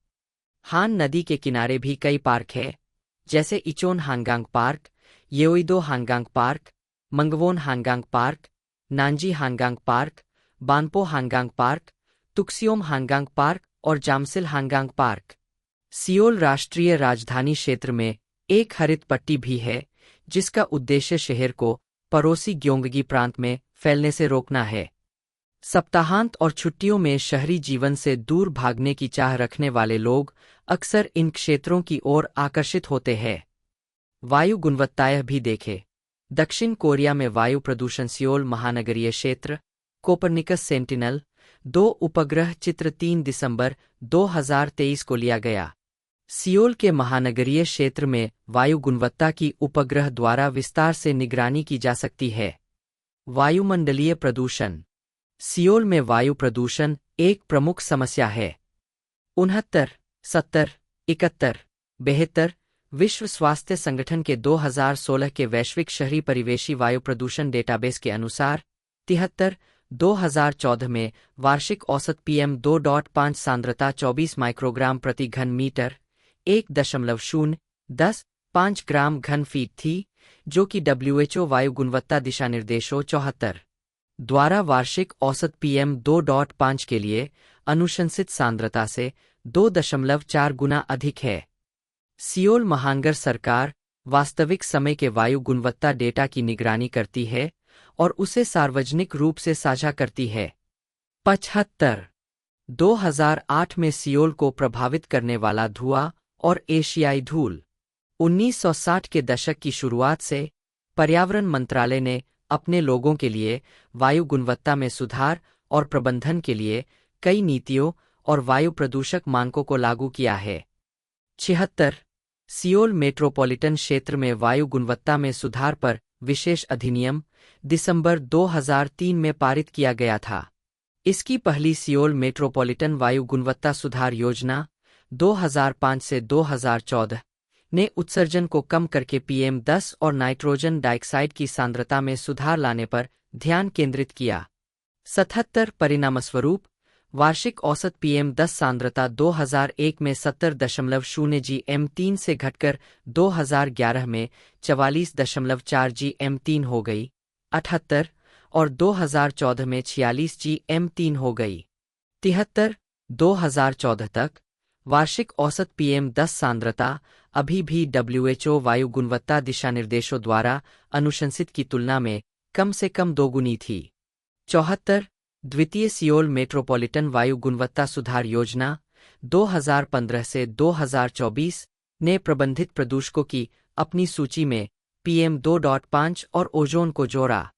हान नदी के किनारे भी कई पार्क है, जैसे Ichon Hangang park, Yeouido Hangang park, Mangwon Hangang park, Nanji Hangang park, Banpo Hangang park, Ttukseom Hangang park और जामसिल हांगांग पार्क। सियोल राष्ट्रीय राजधानी क्षेत्र में एक हरित पट्टी भी है, जिसका उद्देश्य शहर को पड़ोसी ग्योंगगी प्रांत में फैलने से रोकना है। सप्ताहांत और छुट्टियों में शहरी जीवन से दूर भागने की चाह रखने वाले लोग अक्सर इन क्षेत्रों की ओर आकर्षित होते हैं। वायु गुणवत्ताएं भी देखें। दक्षिण कोरिया में वायु प्रदूषण। सियोल महानगरीय क्षेत्र, कोपरनिकस सेंटिनल 2 उपग्रह चित्र 3 दिसंबर 2023 को लिया गया। सियोल के महानगरीय क्षेत्र में वायु गुणवत्ता की उपग्रह द्वारा विस्तार से निगरानी की जा सकती है। वायुमंडलीय प्रदूषण। सियोल में वायु प्रदूषण एक प्रमुख समस्या है। 69, 70, 71, 72 विश्व स्वास्थ्य संगठन के 2016 के वैश्विक शहरी परिवेशी वायु प्रदूषण डेटाबेस के अनुसार 73, 2014 में वार्षिक औसत PM 2.5 सांद्रता 24 माइक्रोग्राम प्रति घन मीटर 1.010 ग्राम घन फीट थी, जो कि WHO वायु गुणवत्ता दिशानिर्देशों 74 द्वारा वार्षिक औसत PM 2.5 के लिए अनुशंसित सांद्रता से 2.4 गुना अधिक है। सियोल महानगर सरकार वास्तविक समय के वायु गुणवत्ता डेटा की निगरानी करती है और उसे सार्वजनिक रूप से साझा करती है। 75, 2008 में सियोल को प्रभावित करने वाला धुआं और एशियाई धूल। 1960 के दशक की शुरुआत से पर्यावरण मंत्रालय ने अपने लोगों के लिए वायु गुणवत्ता में सुधार और प्रबंधन के लिए कई नीतियों और वायु प्रदूषक मानकों को लागू किया है। 76, सियोल मेट्रोपॉलिटन क्षेत्र में वायु गुणवत्ता में सुधार पर विशेष अधिनियम दिसंबर 2003 में पारित किया गया था। इसकी पहली सियोल मेट्रोपॉलिटन वायु गुणवत्ता सुधार योजना 2005 से 2014 ने उत्सर्जन को कम करके PM 10 और नाइट्रोजन डाइऑक्साइड की सांद्रता में सुधार लाने पर ध्यान केंद्रित किया। 77, परिणामस्वरूप वार्षिक औसत PM 10 सांद्रता 2001 में 70.0 GM3 से घटकर 2011 में 44.4 GM3 हो गई। 78 और 2014 में 46 GM3 हो गई। 73, 2014 तक वार्षिक औसत PM 10 सांद्रता अभी भी WHO वायु गुणवत्ता दिशानिर्देशों द्वारा अनुशंसित की तुलना में कम से कम 2 गुनी थी। 74, द्वितीय सियोल मेट्रोपॉलिटन वायु गुणवत्ता सुधार योजना 2015 से 2024 ने प्रबंधित प्रदूषकों की अपनी सूची में PM 2.5 और ओजोन को जोड़ा।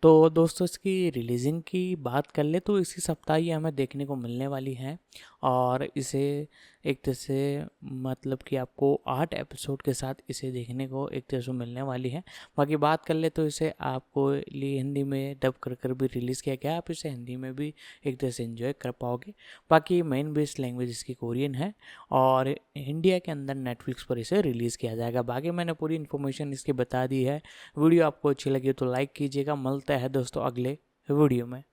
तो दोस्तों, इसकी रिलीजिंग की बात कर ले तो इसी सप्ताह ही हमें देखने को मिलने वाली है और इसे एक तरह से मतलब कि आपको 8 एपिसोड के साथ इसे देखने को एक तरह से मिलने वाली है। बाकी बात कर ले तो इसे आपको लिए हिंदी में डब कर भी रिलीज़ किया गया, आप इसे हिंदी में भी एक तरह से एंजॉय कर पाओगे। बाकी मेन बेस्ड लैंग्वेज इसकी कोरियन है और इंडिया के अंदर नेटफ्लिक्स पर इसे रिलीज़ किया जाएगा। बाकी मैंने पूरी इन्फॉर्मेशन इसकी बता दी है। वीडियो आपको अच्छी लगी तो लाइक कीजिएगा। मिलता है दोस्तों अगले वीडियो में।